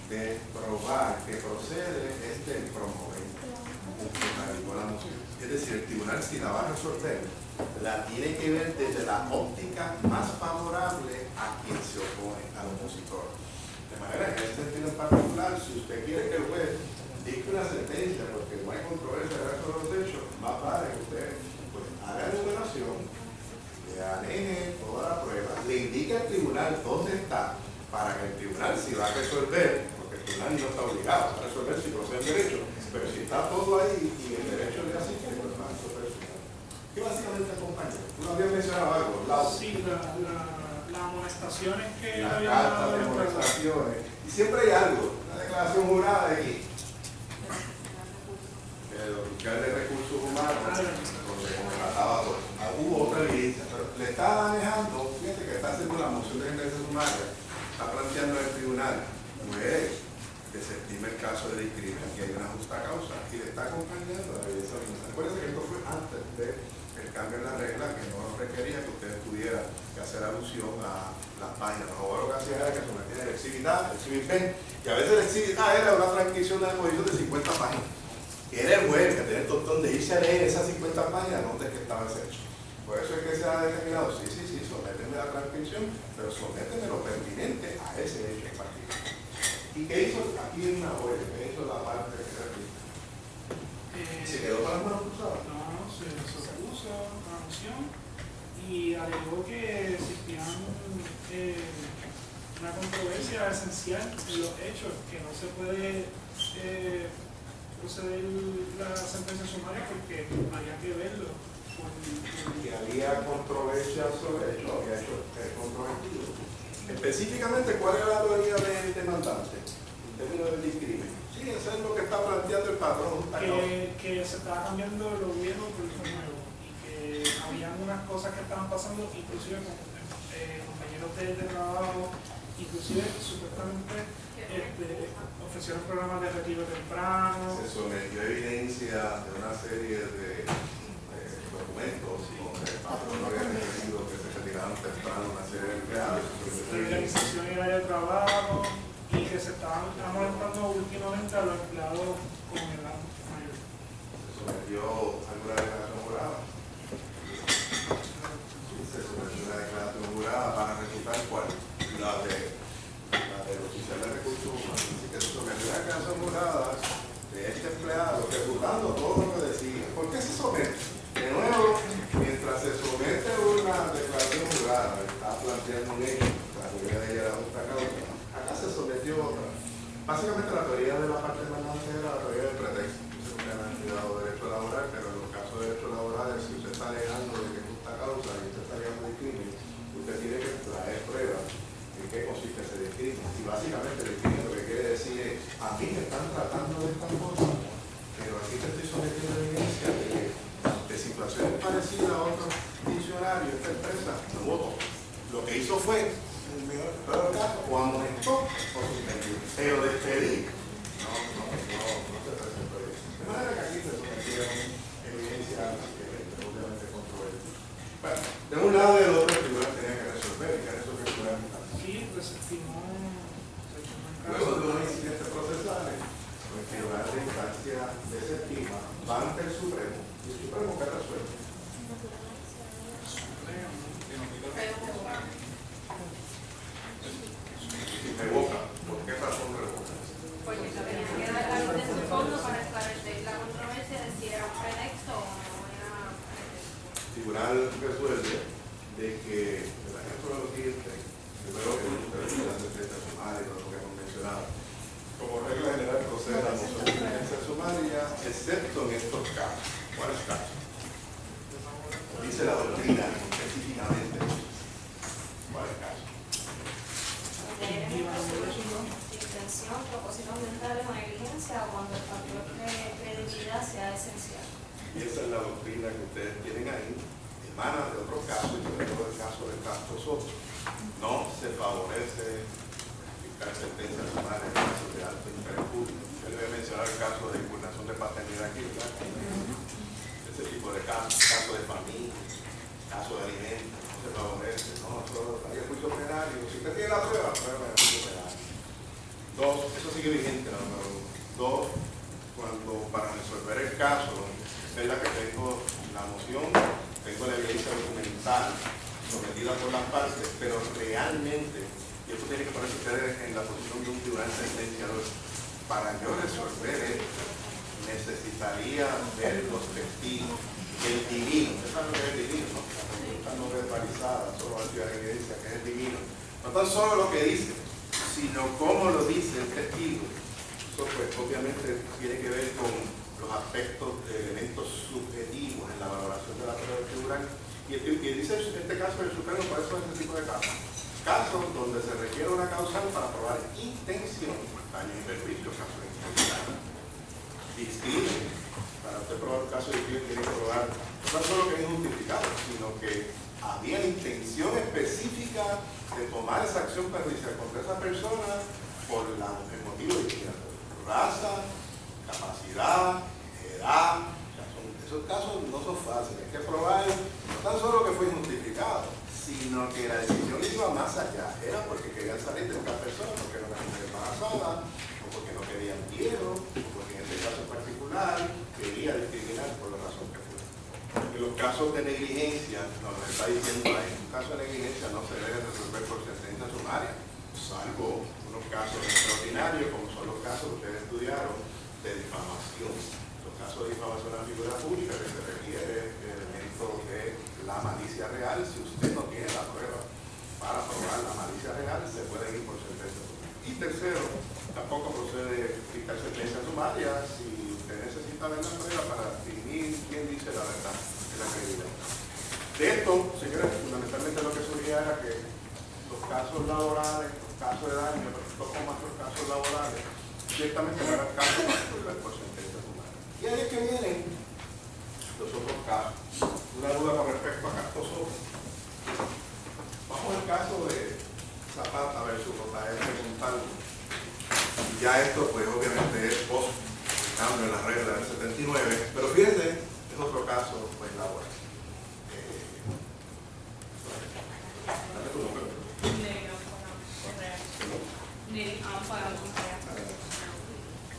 de probar que procede es del promovente, el que radicó la moción. Es decir, el tribunal, si la va a resolver, la tiene que ver desde la óptica más favorable a quien se opone, al opositor. De manera que en ese sentido en particular, si usted quiere que el juez dicte una sentencia porque no hay controversia sobre los hechos, más vale que usted pues, haga enumeración, le aneje toda la prueba, le indique al tribunal dónde está, para que el tribunal, si va a resolver, porque el tribunal no está obligado a resolver si procede el derecho, pero si está todo ahí y el derecho le asiste, pues va a resolver. ¿Qué básicamente acompaña? Tú habías mencionado algo, Sí, la las amonestaciones que las había cartas dado de el juez. amonestaciones. Y siempre hay algo, una declaración jurada de aquí. El oficial de recursos humanos, donde trataba todo. Hubo otra evidencia, pero le está manejando, fíjate que está haciendo la moción de sentencia sumaria, está planteando en el tribunal, pues, que se estime el caso de discriminación, que hay una justa causa, y le está acompañando la evidencia. Acuérdense que esto fue antes del cambio en la regla, que no requería que ustedes tuvieran que hacer alusión a las páginas. Lo que hacía era que sometían el exhibit A, el exhibit B, y a veces el exhibit A era una transcripción de deposición de 50 páginas. Que era el juez que tenía el tontón de irse a leer esas 50 páginas donde que estaba ese hecho. Por eso es que se ha determinado, sí, sométeme la transcripción, pero sométeme lo pertinente a ese hecho en particular. ¿Y qué hizo? Aquí en una web, que hizo la parte que era aquí. ¿Se quedó con las manos cruzadas? No, se opuso a la moción y alegó que existía una controversia esencial en los hechos, que no se puede proceder la sentencia sumaria porque había que verlo. Que había controversia sobre hecho, había hecho controvertido. Específicamente, ¿cuál era la teoría del demandante en términos del discrimen? Sí, eso es lo que está planteando el patrón. Que se estaba cambiando lo viejo por lo nuevo y que había unas cosas que estaban pasando, inclusive con compañeros de trabajo, inclusive supuestamente ofrecieron programas de retiro temprano. Se sometió evidencia de una serie de documentos donde el patrón no había requerido que se retiraran temprano una serie de empleados. Organización y área de trabajo y que se estaban amonestando últimamente a los empleados con edad mayor. Se sometió alguna declaración jurada. Se sometió una declaración jurada para refutar cuál, la del oficial de recursos humanos. Así que se sometió una declaración jurada de este empleado refutando todo lo que decía. ¿Por qué se somete? De nuevo, mientras se somete una declaración jurada, está planteando un hecho, la teoría de ella era justa causa, acá se sometió otra. Básicamente la teoría de la parte demandante era la teoría del pretexto. Usted no ha estudiado derecho laboral, pero en los casos de derecho laboral, si usted está alegando de que es justa causa y usted está alegando de crimen, usted tiene que traer pruebas de qué consiste ese discrimen. Y básicamente el discrimen lo que quiere decir es, a mí me están tratando de esta forma, pero aquí te estoy sometiendo evidencia de que de situaciones parecidas a otros diccionarios, esta empresa no votó. Lo que hizo fue, en el peor caso, o amonestó o suspendió. Pero despedir, no se presentó eso. De manera que aquí se sometieron evidencia obviamente controvertida. Bueno, de un lado y del otro el tribunal tenía que resolver, y que resolver el tribunal. Sí, pues se estimó Luego de unos incidentes procesales, el tribunal de instancia desestima, va ante el Supremo, y el Supremo que resuelve. Si revoca, ¿por qué razón revoca? Porque se tenía que dar la luz de su fondo para esclarecer la controversia de si era un pretexto o no era pretexto. El tribunal resuelve de que, el ejemplo de lo siguiente, primero que ustedes la sentencia sumaria y todo lo que hemos mencionado, como regla general procede a la moción de sentencia sumaria, excepto en estos casos. ¿Cuáles casos? Dice la doctrina específicamente. ¿Cuáles casos? Intención, propósitos mentales o negligencia o cuando el factor de credibilidad sea esencial. Y esa es la doctrina que ustedes tienen ahí, emana de otros casos, y sobre todo el caso de Castro Soto. No se favorece dictar sentencia sumaria en casos de alto interés público. Yo le voy a mencionar el caso de impugnación de paternidad aquí, ¿verdad? Ese tipo de casos, caso de familia, caso de alimentos, no se favorece, no, eso hay el juicio penal, y si usted tiene la prueba, prueba el juicio penal. Dos, eso sigue vigente, la número uno. Dos, cuando para resolver el caso, es la que tengo la moción, tengo la evidencia documental sometida por las partes, pero realmente, y eso tiene que ponerse ustedes en la posición de un tribunal sentenciador, para yo resolver esto, necesitaría ver los testigos, el divino, ¿usted sabe lo que es el divino? ¿No? Está no verbalizada, solo hay evidencia que es el divino. No tan solo lo que dice, sino cómo lo dice el testigo. Eso pues obviamente tiene que ver con los aspectos de elementos subjetivos en la valoración de la prueba del tribunal. Y dice en este caso el Supremo, por eso es este tipo de casos. casos donde se requiere una causal para probar intención, daño y perjuicio, caso de intensidad. Discrimen. Para usted probar un caso de discrimen tiene que probar no solo que es injustificado, sino que había la intención específica de tomar esa acción perjudicial contra esa persona por el motivo discriminatorio. Raza, capacidad, edad. Esos casos no son fáciles. Hay que probar no tan solo que fue injustificado, sino que la decisión iba más allá. Era porque querían salir de esta persona, porque era una mujer embarazada, o porque no querían dinero, o porque en este caso en particular quería discriminar por la razón que fue. En los casos de negligencia, nos está diciendo ahí, un caso de negligencia no se debe resolver por sentencia sumaria, salvo unos casos extraordinarios, como son los casos que ustedes estudiaron de difamación. Los casos de difamación a la figura pública que se requiere el elemento de la malicia real. Si usted no tiene la prueba para probar la malicia real, se puede ir por sentencia sumaria. Y tercero, tampoco procede dictar sentencia sumaria si usted necesita ver la prueba para definir quién dice la verdad de la credibilidad. De esto, señores, fundamentalmente lo que surgía era que los casos laborales, los casos de daño, pero poco más los casos laborales, ciertamente no eran casos para resolver por sentencia sumaria. Y ahí es que vienen los otros casos. Una duda con respecto a Castro Soto. Vamos al caso de Zapata versus JF Montalvo. Y ya esto, pues obviamente es post cambio en las reglas del 79, pero fíjense, es otro caso, pues laboral. Dame tu nombre.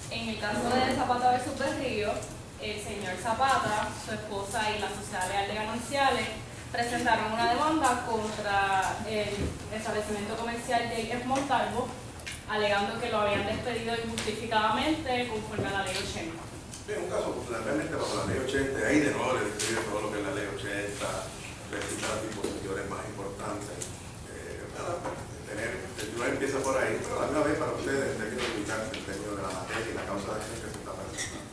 En el caso de Zapata versus Berrío, el señor Zapata, su esposa y la Sociedad Leal de Gananciales presentaron una demanda contra el establecimiento comercial J.F. Montalvo, alegando que lo habían despedido injustificadamente conforme a la ley 80. Bien, un caso realmente bajo la ley 80, ahí de nuevo le describe todo lo que es la ley 80, recita las disposiciones más importantes. El tribunal empieza por ahí, pero a la misma vez para ustedes hay que ubicarse en términos de la materia y la causa de acción que se está presentando.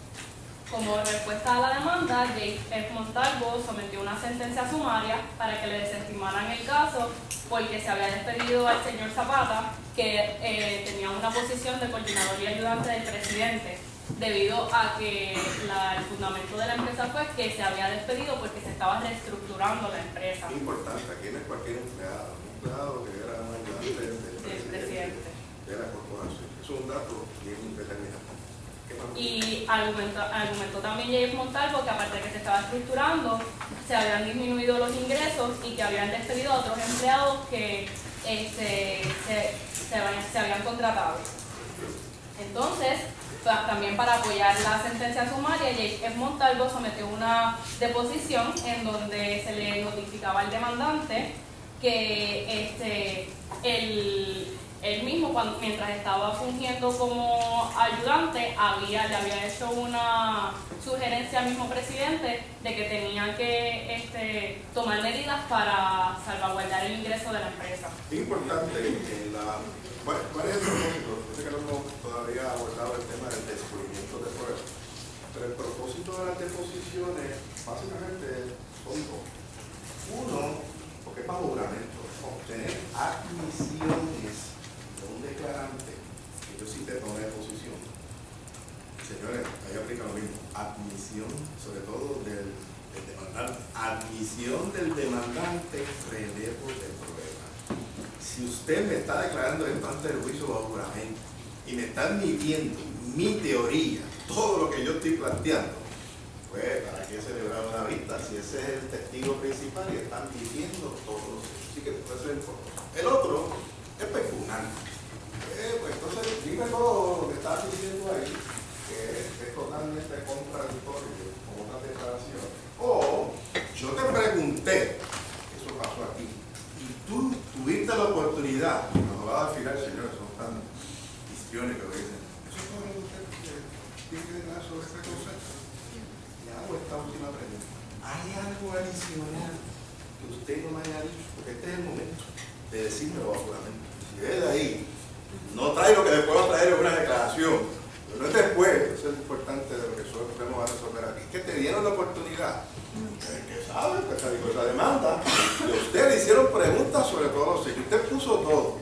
Como respuesta a la demanda, J.F. Montalvo sometió una sentencia sumaria para que le desestimaran el caso porque se había despedido al señor Zapata, que tenía una posición de coordinador y ayudante del presidente, debido a que el fundamento de la empresa fue que se había despedido porque se estaba reestructurando la empresa. Importante, aquí no es cualquier empleado, un empleado que era un ayudante del presidente de la corporación. Eso es un dato bien determinante. Y argumentó también J.F. Montalvo que aparte de que se estaba estructurando, se habían disminuido los ingresos y que habían despedido a otros empleados que se habían contratado. Entonces, también para apoyar la sentencia sumaria, J.F. Montalvo sometió una deposición en donde se le notificaba al demandante que él mismo, mientras estaba fungiendo como ayudante, le había hecho una sugerencia al mismo presidente de que tenía que tomar medidas para salvaguardar el ingreso de la empresa. Es importante, ¿cuál es el propósito? Yo sé que no hemos todavía abordado el tema del descubrimiento de pruebas, pero el propósito de las deposiciones básicamente son dos. Uno, porque es bajo juramento, obtener admisiones de un declarante que yo sí te tomé posición. Señores, ahí aplica lo mismo. Admisión, sobre todo del demandante. Admisión del demandante, relevo de prueba. Si usted me está declarando esto antes del juicio bajo juramento y me está admitiendo mi teoría, todo lo que yo estoy planteando, pues, ¿para qué celebrar una vista? Si ese es el testigo principal y están diciendo todo. Así que puede ser importante. El otro es pecunal. Pues entonces, dime todo lo que estás diciendo ahí, que es totalmente contradictorio con otras declaraciones. O yo te pregunté, eso pasó aquí, y tú tuviste la oportunidad, nos va a afilar, señores, son tan histriónicos que dicen, eso es todo lo que usted tiene que declarar sobre este concepto. Y hago esta última pregunta. ¿Hay algo adicional que usted no me haya dicho? Porque este es el momento de decírmelo bajo la mente. Si es de ahí, no traigo que después va a traer una declaración, pero no es después. Eso es importante de lo que nosotros vamos a resolver aquí. Que te dieron la oportunidad, que saben que se radicó esa demanda, que a usted le hicieron pregunta sobre todos los hechos. Usted puso todo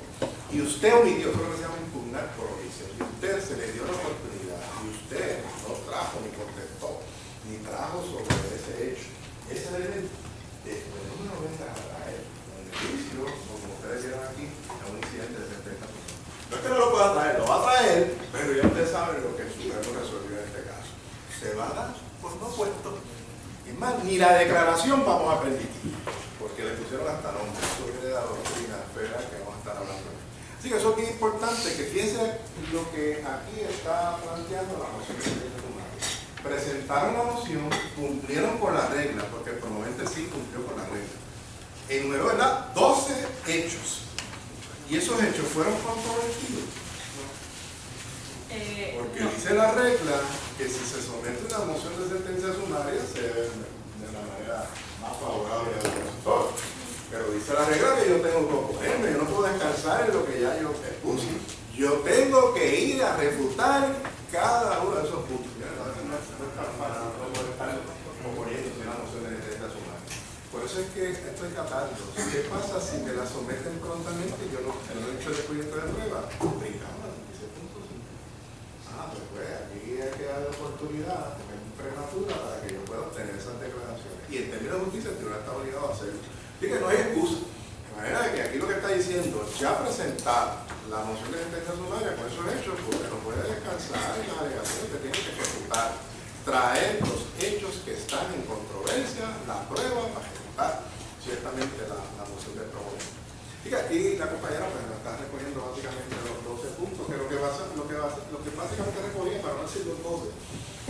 y usted omitió, eso es lo que se llama impugnar por omisión. Y usted se le dio la oportunidad y usted no trajo ni contestó, ni trajo sobre ese hecho. Ese elemento, después no me lo venga a traer en el juicio, como ustedes vieron aquí, a un incidente de 70 personas. No es que no lo pueda traer, lo va a traer, pero ya ustedes saben lo que Supremo resolvió en este caso. Se va a dar por no puesto. Es más, ni la declaración vamos a permitir, porque le pusieron hasta nombre. Eso viene de la doctrina federal que vamos a estar hablando. Así que eso es bien importante, que fíjense lo que aquí está planteando la moción de derechos humanos. Presentaron la moción, cumplieron con la regla, porque el promovente sí cumplió con la regla. Enumeró, ¿verdad?, 12 hechos. Y esos hechos fueron controvertidos. Porque no. dice la regla que si se somete una moción de sentencia sumaria se ve de la manera más favorable al opositor. Pero dice la regla que yo tengo que oponerme, yo no puedo descansar en lo que ya yo expuse. Yo tengo que ir a refutar cada uno de esos puntos. Mira, no es para no poder estar oponiéndose a una moción de sentencia sumaria. Por eso es que estoy tratando. ¿Qué pasa si me la someten prontamente? Yo no he hecho el proyecto de prueba. Brincamos. Pues aquí hay que dar la oportunidad, porque es prematura para que yo pueda obtener esas declaraciones. Y en términos de justicia, el tribunal está obligado a hacerlo. Así que no hay excusa. De manera de que aquí lo que está diciendo, ya presentar la moción de sentencia sumaria con esos hechos, porque no puede descansar en las alegaciones que tiene que ejecutar. Traer los hechos que están en controversia, la prueba para ejecutar ciertamente la moción de promovimiento. Y aquí la compañera pues nos está recogiendo básicamente los 12 puntos, que lo que básicamente recogía, para no decirlo todo,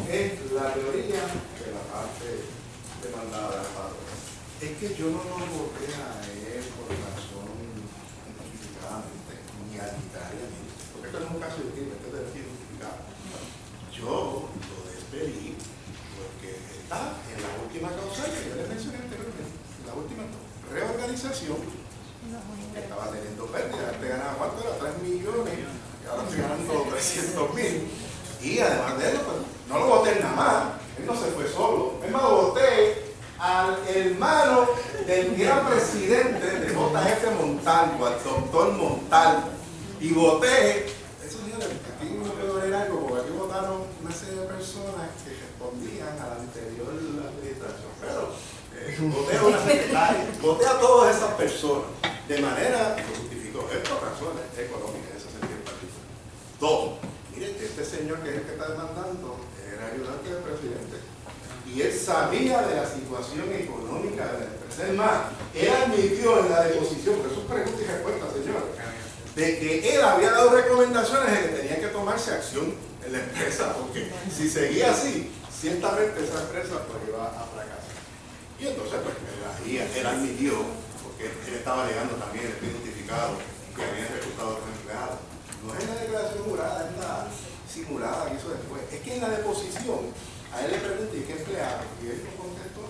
es la teoría de la parte demandada de la parte. Es que yo no lo voté a él por razón injustificadamente, ni arbitrariamente, porque esto no es un caso de esto es de justificado. Yo lo despedí porque está en la última causal que yo les mencioné anteriormente, la última reorganización. Estaba teniendo pérdidas, antes ganaba cuánto era, 3 millones, y ahora estoy ganando 300,000. Y además de eso, pues, no lo voté nada más, él no se fue solo. Es más, voté al hermano del que era presidente de JF Montalvo, al doctor Montalvo. Y voté, eso señores, aquí no puedo ver algo, porque aquí votaron una serie de personas que respondían a la anterior administración. Pero voté a una secretaria, voté a todas esas personas. De manera que justificó estas razones económicas en ese sentido en particular. Dos, miren que este señor que es el que está demandando era ayudante del presidente y él sabía de la situación económica de la empresa. Es más, él admitió en la deposición, porque eso es pregunta y respuesta, señor, de que él había dado recomendaciones de que tenía que tomarse acción en la empresa, porque si seguía así, ciertamente esa empresa pues iba a fracasar. Y entonces pues él admitió, él estaba alegando también el identificado que habían reclutado a los empleados. No es la declaración jurada, es la simulada que hizo después. Es que en la deposición a él le pregunté qué empleado y él no contestó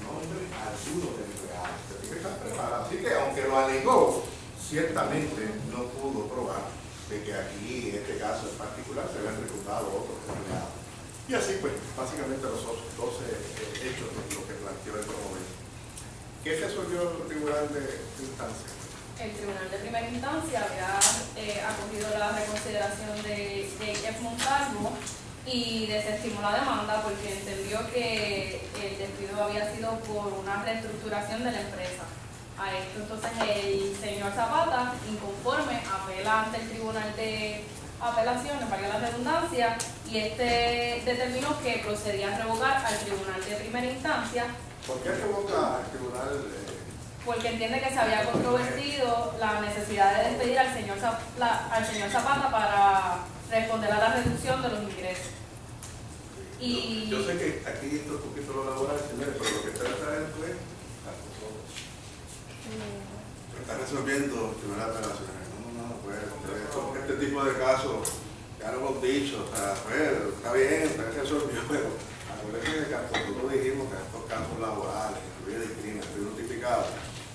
nombre alguno de empleados. Tiene que estar preparado. Así que aunque lo alegó, ciertamente no pudo probar de que aquí, en este caso en particular, se habían reclutado otros empleados. Y así pues, básicamente los 12 hechos de lo que planteó el promovente. ¿Qué resolvió el tribunal de instancia? El tribunal de primera instancia había acogido la reconsideración de F. Montalvo y desestimó la demanda porque entendió que el despido había sido por una reestructuración de la empresa. A esto entonces el señor Zapata, inconforme, apela ante el tribunal de apelaciones, valga la redundancia, y este determinó que procedía a revocar al tribunal de primera instancia. ¿Por qué revoca al tribunal? Porque entiende que se había controvertido la necesidad de despedir al señor Zapata para responder a la reducción de los ingresos. Y yo sé que aquí esto es un poquito lo laboral, señores, pero lo que está trayendo es está resolviendo el tribunal de apelaciones. Pues este tipo de casos, ya lo hemos dicho, pues, está bien, está resolvido, pero acuérdense que nosotros dijimos que estos casos laborales, incluye discriminación notificada,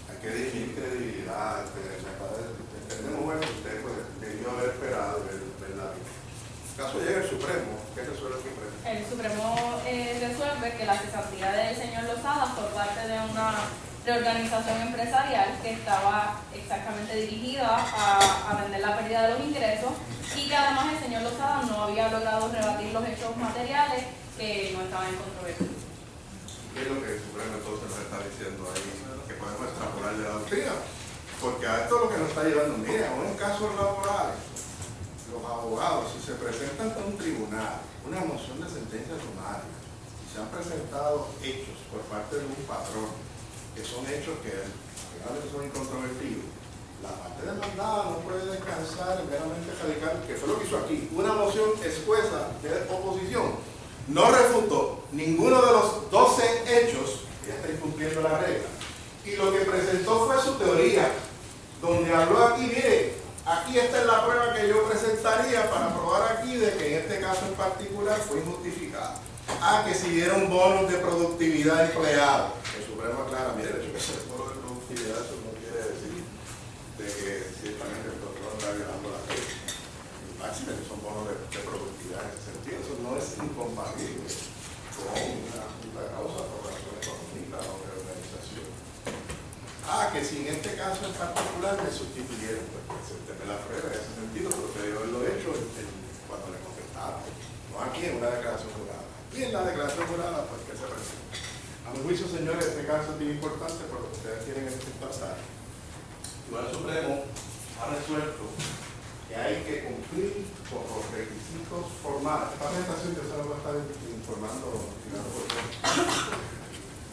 hay que dirigir credibilidad. Entendemos bueno que usted pues, debió haber esperado ver la vida. En caso llega el Supremo, ¿qué resuelve el Supremo? el Supremo resuelve que la cesantía del señor Lozada por parte de una reorganización empresarial que estaba exactamente dirigida a vender la pérdida de los ingresos y que además el señor Lozada no había logrado rebatir los hechos materiales que no estaban en controversia. ¿Qué es lo que el Supremo entonces nos está diciendo ahí? Que podemos extrapolar de la doctrina. Porque a esto es lo que nos está llevando. Mira, en casos laborales, los abogados, si se presentan ante un tribunal una moción de sentencia sumaria, y se han presentado hechos por parte de un patrón, que son hechos que realmente son incontrovertidos, la parte demandada no puede descansar en meramente radical, que fue lo que hizo aquí. Una moción expuesta de oposición no refutó ninguno de los 12 hechos, que ya está incumpliendo la regla, y lo que presentó fue su teoría, donde habló aquí, mire, aquí esta es la prueba que yo presentaría para probar aquí de que en este caso en particular fue injustificado. Que si dieron bonos de productividad empleados. El Supremo aclara, mire, el hecho que se bonos de productividad, eso no quiere decir de que ciertamente el patrón está violando la ley. Máximo que son bonos de productividad en ese sentido. Eso no es incompatible con una justa causa por razón económica o de organización. Que si en este caso en particular me sustituyeron, pues se teme la prueba en ese sentido, pero que yo lo he hecho cuando le contestaba. No aquí en una declaración jurada. Aquí en la declaración jurada, pues que se presenta. A mi juicio, señores, este caso es bien importante por lo que ustedes quieren tratar. El Supremo ha resuelto que hay que cumplir con los requisitos formales. Esta presentación yo se la voy a estar informando por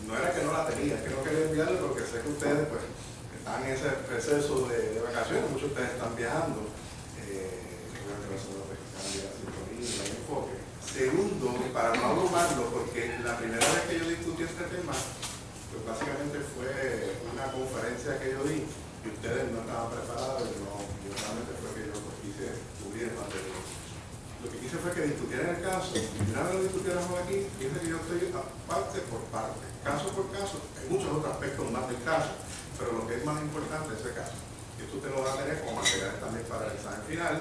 no era que no la tenía, es que no quería enviarle porque sé que ustedes pues están en ese proceso de vacaciones, muchos de ustedes están viajando, el enfoque. Segundo, para no abrumarlo, porque la primera vez que yo discutí este tema, pues básicamente fue una conferencia que yo di y ustedes no estaban preparados, yo realmente fue que yo pues, quise cubrir el material. Lo que quise fue que discutieran el caso, y una vez lo discutiéramos aquí, fíjense que yo estoy parte por parte, caso por caso, hay muchos otros aspectos más del caso, pero lo que es más importante es ese caso. Y esto usted lo va a tener como material también para el examen final,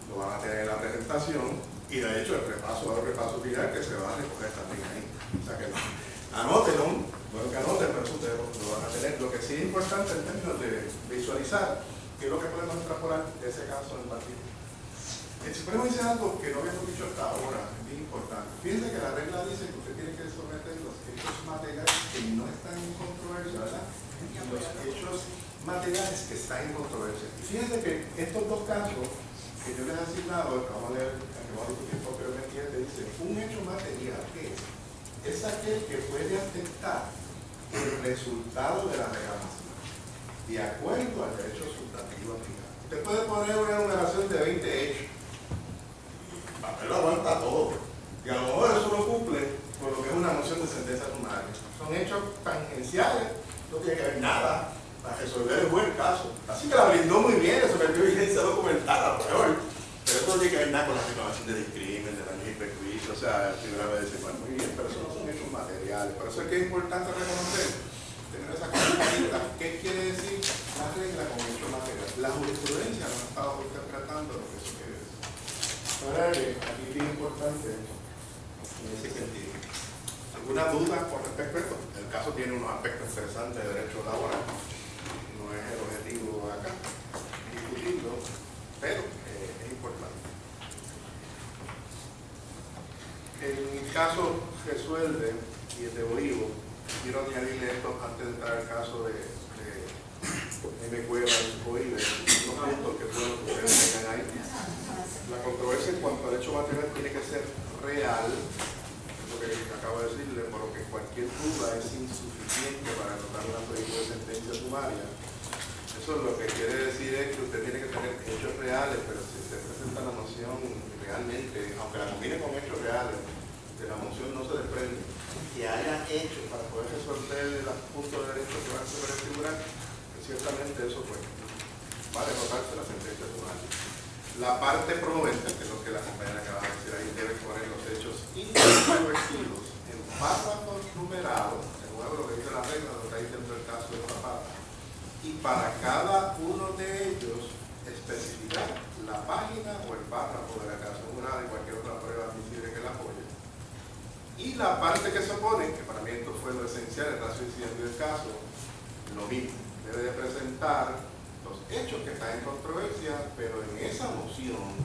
lo van a tener en la presentación, y de hecho el repaso final que se va a recoger también ahí. O sea que anótenlo, bueno que anoten, pero eso ustedes lo van a tener. Lo que sí es importante en términos de visualizar, qué es lo que podemos extrapolar de ese caso en particular. El Supremo dice algo que no habíamos dicho hasta ahora, es bien importante. Fíjense que la regla dice que usted tiene que someter los hechos materiales que no están en controversia, ¿verdad? Y los hechos materiales que están en controversia. Y fíjense que estos dos casos que yo les he asignado, que vamos a leer, que vamos a discutir posteriormente, dice, un hecho material, ¿qué es? Es aquel que puede afectar el resultado de la reclamación, de acuerdo al derecho sustantivo aplicado. Usted puede poner una enumeración de 20 hechos, pero aguanta todo. Y a lo mejor eso no cumple con lo que es una moción de sentencia sumaria. Son hechos tangenciales, no tiene que haber nada para resolver el buen caso. Así que la blindó muy bien, eso me dio evidencia documental, a lo mejor. Pero eso no tiene que ver nada con la reclamación de discrimen, de daños y perjuicios. O sea, el tribunal va a decir, bueno, muy bien, pero eso no son hechos materiales. Por eso es que es importante reconocer, tener esa característica. ¿Qué quiere decir la regla con hechos materiales? La jurisprudencia no ha estado interpretando lo que eso quiere decir. Ahora, aquí es bien importante en ese sentido. ¿Alguna duda con respecto a esto? El caso tiene unos aspectos interesantes de derecho laboral. No es el objetivo acá discutirlo, pero es importante. En el caso resuelve y el de Bolívar, quiero añadirle esto antes de entrar al caso de M. Cueva y Bolívar, unos puntos que puedo que ustedes tengan ahí. La controversia en cuanto al hecho material tiene que ser real, es lo que acabo de decirle, por lo que cualquier duda es insuficiente para anotar una solicitud de sentencia sumaria. Eso lo que quiere decir es que usted tiene que tener hechos reales, pero si usted presenta la moción realmente, aunque la combine con hechos reales, de la moción no se desprende que haya hechos para poder resolver los puntos de derecho que van sobre el tribunal, pues ciertamente eso pues va a derrotarse la sentencia sumaria. La parte promovente, que es lo que la compañera acaba de decir ahí, debe poner los hechos incontrovertidos en párrafos numerados, según lo que dice la regla, lo que está diciendo el caso de Zapata, y para cada uno de ellos especificar la página o el párrafo de la declaración jurada y cualquier otra prueba admisible que la apoye. Y la parte que se opone, que para mí esto fue lo esencial, el caso incidente del caso, lo mismo, debe de presentar los hechos que están en controversia, pero en esa moción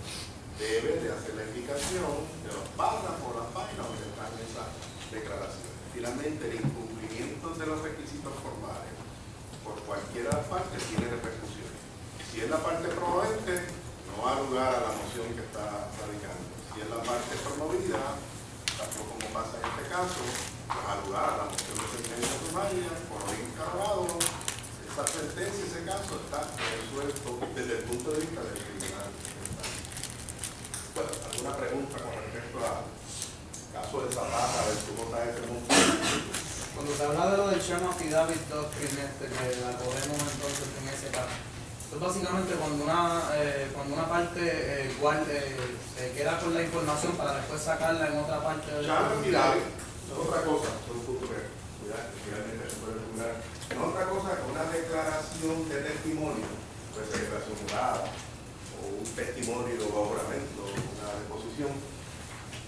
debe de hacer la indicación de los párrafos o las páginas donde están esas declaraciones. Finalmente, el incumplimiento de los requisitos formales por cualquiera de las partes tiene repercusiones. Si es la parte promovente, no va a lugar a la moción que está radicando. Si es la parte promovida, tampoco como pasa en este caso, va a lugar a la moción de sentencia sumaria, por lo encargado. Esa sentencia, ese caso, está resuelto desde el punto de vista del tribunal. Bueno, ¿alguna pregunta con respecto al caso de Zapata? A ver cómo está ese punto. Cuando se habla de lo del Sherman Affidavit Doctrine, que la cogemos entonces en ese caso, es básicamente cuando una parte se queda con la información para después sacarla en otra parte del Sherman Affidavit es otra cosa, es un punto que realmente se puede regular. No es otra cosa que una declaración de testimonio, puede ser declaración jurada, o un testimonio o juramento, una deposición,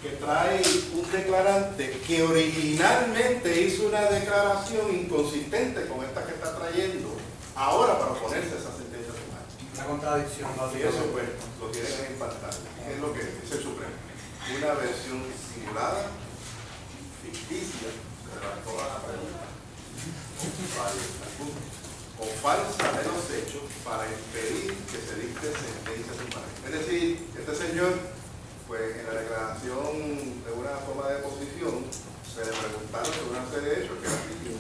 que trae un declarante que originalmente hizo una declaración inconsistente con esta que está trayendo ahora para oponerse a esa sentencia sumaria. Una contradicción, Y básicamente. eso pues lo tienen en pantalla. ¿Qué es lo que dice el Supremo? Una versión simulada, ficticia, de toda la pregunta, o falsa de los hechos para impedir que se dicte sentencia sumaria. Es decir, este señor, pues en la declaración de una toma de posición, se le preguntaron sobre una serie de hechos que era ficticio.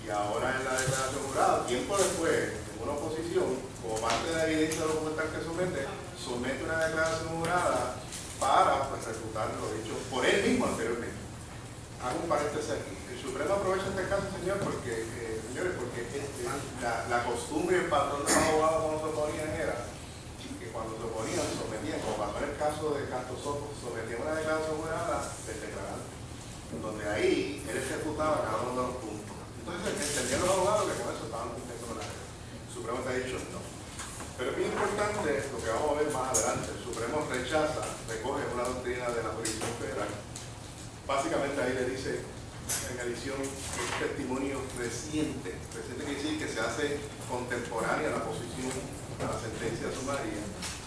Y ahora en la declaración jurada, tiempo después, en una oposición, como parte de la evidencia documental que somete una declaración jurada para pues, refutar lo dicho por él mismo anteriormente. Hago un paréntesis aquí. El Supremo aprovecha este caso, señor, porque, señores, porque la costumbre y el patrón de los abogados cuando se oponían era que cuando se oponían, sometían, como pasó en el caso de Castro Soto, sometían una declaración jurada del declarante, donde ahí él ejecutaba cada uno de los puntos. Entonces entendían los abogados que con eso estaban cumpliendo con la ley. El Supremo te ha dicho no. Pero es bien importante lo que vamos a ver más adelante. El Supremo rechaza, recoge una doctrina de la jurisdicción federal. Básicamente ahí le dice en adición que es testimonio reciente. Reciente quiere decir que se hace contemporánea a la posición, a la sentencia sumaria,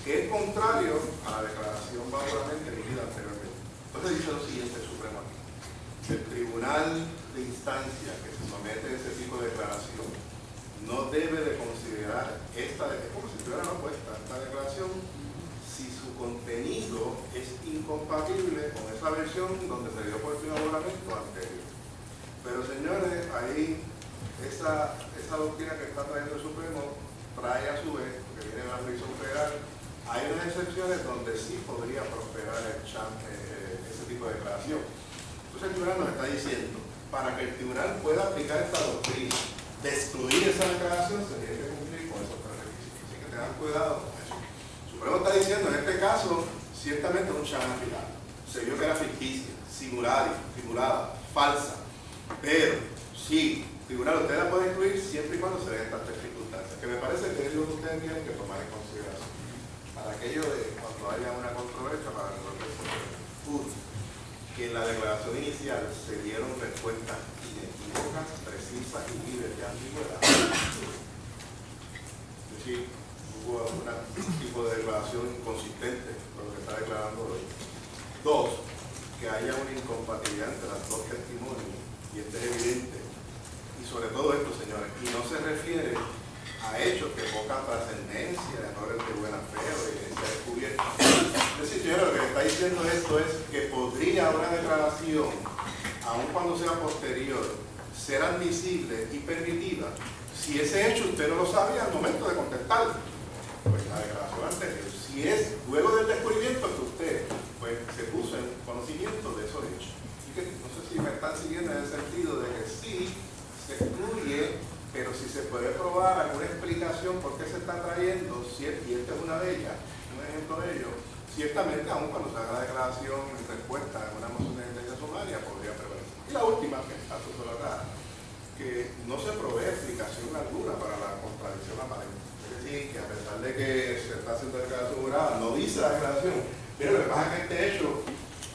que es contrario a la declaración valoramente emitida anteriormente. Entonces dice lo siguiente el Supremo aquí. El tribunal de instancia que se somete a ese tipo de declaración no debe de considerar esta, es como si estuviera una apuesta, esta declaración, si su contenido es incompatible con esa versión donde se dio por fin valoramiento anterior. Pero señores, ahí esa doctrina que está trayendo el Supremo trae a su vez, porque viene de la jurisdicción federal, hay unas excepciones donde sí podría prosperar ese tipo de declaración. Entonces el tribunal nos está diciendo, para que el tribunal pueda aplicar esta doctrina de excluir esa declaración, se tiene que cumplir con esos tres requisitos. Así que tengan cuidado con eso. El Supremo está diciendo, en este caso, ciertamente un Sherman Affidavit. Se vio que era ficticia, simulada, falsa. Pero, sí, tribunal, usted la puede incluir siempre y cuando se den estas tres circunstancias, que me parece que es lo que ustedes tienen que tomar en consideración. Para aquello de cuando haya una controversia, para resolver el problema. Que en la declaración inicial se dieron respuestas inequívocas, precisas y libres de ambigüedad. Es decir, hubo un tipo de declaración inconsistente con lo que está declarando hoy. Dos, que haya una incompatibilidad entre las dos testimonios, y este es evidente. Y sobre todo esto, señores, y no se refiere a hechos de poca trascendencia, errores de buena fe o de evidencia descubierta. Es decir, señores, lo que está diciendo esto es que podría una declaración, aun cuando sea posterior, ser admisible y permitida si ese hecho usted no lo sabía al momento de contestarlo. Pues la declaración anterior, si es luego del descubrimiento que usted pues, se puso en conocimiento de esos hechos. Y que no sé si me están siguiendo en el sentido de que sí se excluye, pero si se puede probar alguna explicación por qué se está trayendo, y esta es una de ellas, un ejemplo de ello, ciertamente, aun cuando se haga la declaración en respuesta a una moción de sentencia sumaria, podría prevalecer. Y la última, que está sobre acá, que no se provee explicación alguna para la contradicción aparente. Es decir, que a pesar de que se está haciendo declaración jurada, no dice la declaración. Pero lo que pasa es que este hecho,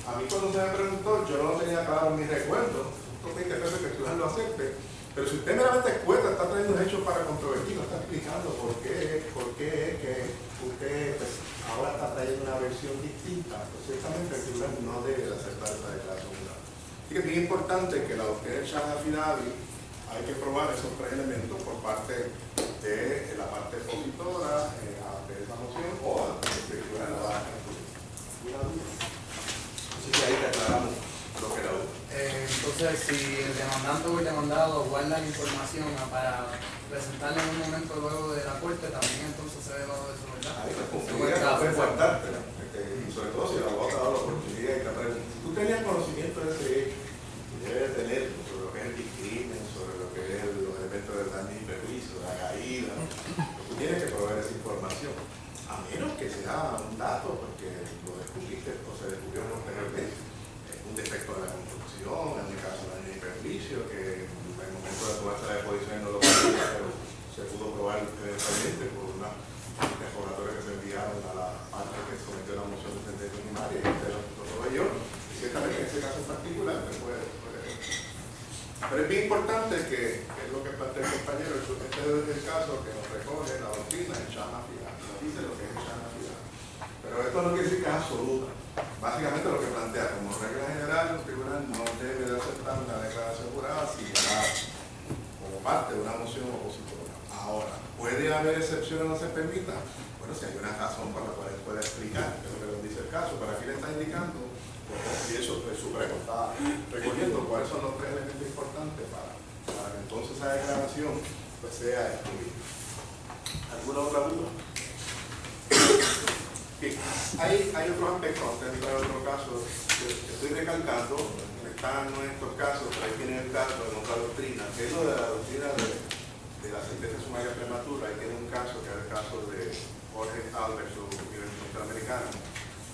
a mí cuando se me preguntó, yo no lo tenía claro en mi recuerdo, estos 20 pesos que el tribunal lo acepte, Pero si usted meramente escueta, está trayendo hechos para controvertir, no está explicando por qué es que usted pues, ahora está trayendo una versión distinta, pues ciertamente el tribunal no debe aceptar esta declaración jurada. Así que es bien importante que la doctrina del Shah Affidavit hay que probar esos tres elementos por parte de la parte expositora ante esa moción o ante el tribunal de la baja. ¿Alguna duda? Así que ahí te aclaramos lo que era duda. Entonces, si el demandante o el demandado guarda la información para presentarla en un momento luego de la corte, también entonces se ve bajo eso, ¿verdad? Ahí la confianza no puede guardártela. Y sobre todo si el abogado te ha dado la oportunidad de que si tú tenías conocimiento de ese hecho, debes tener sobre lo que es el discrimen, sobre lo que es los elementos del daño y perjuicio, la caída, tú tienes que proveer esa información. A menos que sea un dato, porque lo descubriste o se descubrió posteriormente. Un defecto de la construcción, en el caso de daño y perjuicio, que en el momento de tomar la deposición no lo podía, pero se pudo probar eventualmente por una interrogatoria que se enviaron a la parte que sometió la moción de sentencia primaria y usted lo proveyó. Y ciertamente en ese caso en particular se puede ver. Pero es bien importante que es lo que plantea el compañero, este es el caso que nos recoge la doctrina en Shah Affidavit, nos dice lo que es el Shah Affidavit. Pero esto no quiere decir que es absoluta. Básicamente lo que plantea como regla general, el tribunal no debe de aceptar una declaración jurada si como parte de una moción opositora. Ahora, ¿puede haber excepciones o no se permita? Bueno, si hay una razón por la cual él puede explicar, que es lo que nos dice el caso, para aquí le está indicando, y eso el Supremo está recogiendo cuáles son los tres elementos importantes para que entonces esa declaración pues, sea excluida. ¿Alguna otra duda? Bien, hay otros aspectos, antes de entrar a otro caso, que estoy recalcando, están en estos casos, pero ahí tiene el caso en otra doctrina, que es lo de la doctrina de la sentencia sumaria prematura. Ahí tiene un caso, que es el caso de Jorge Albert, su Universidad Interamericana,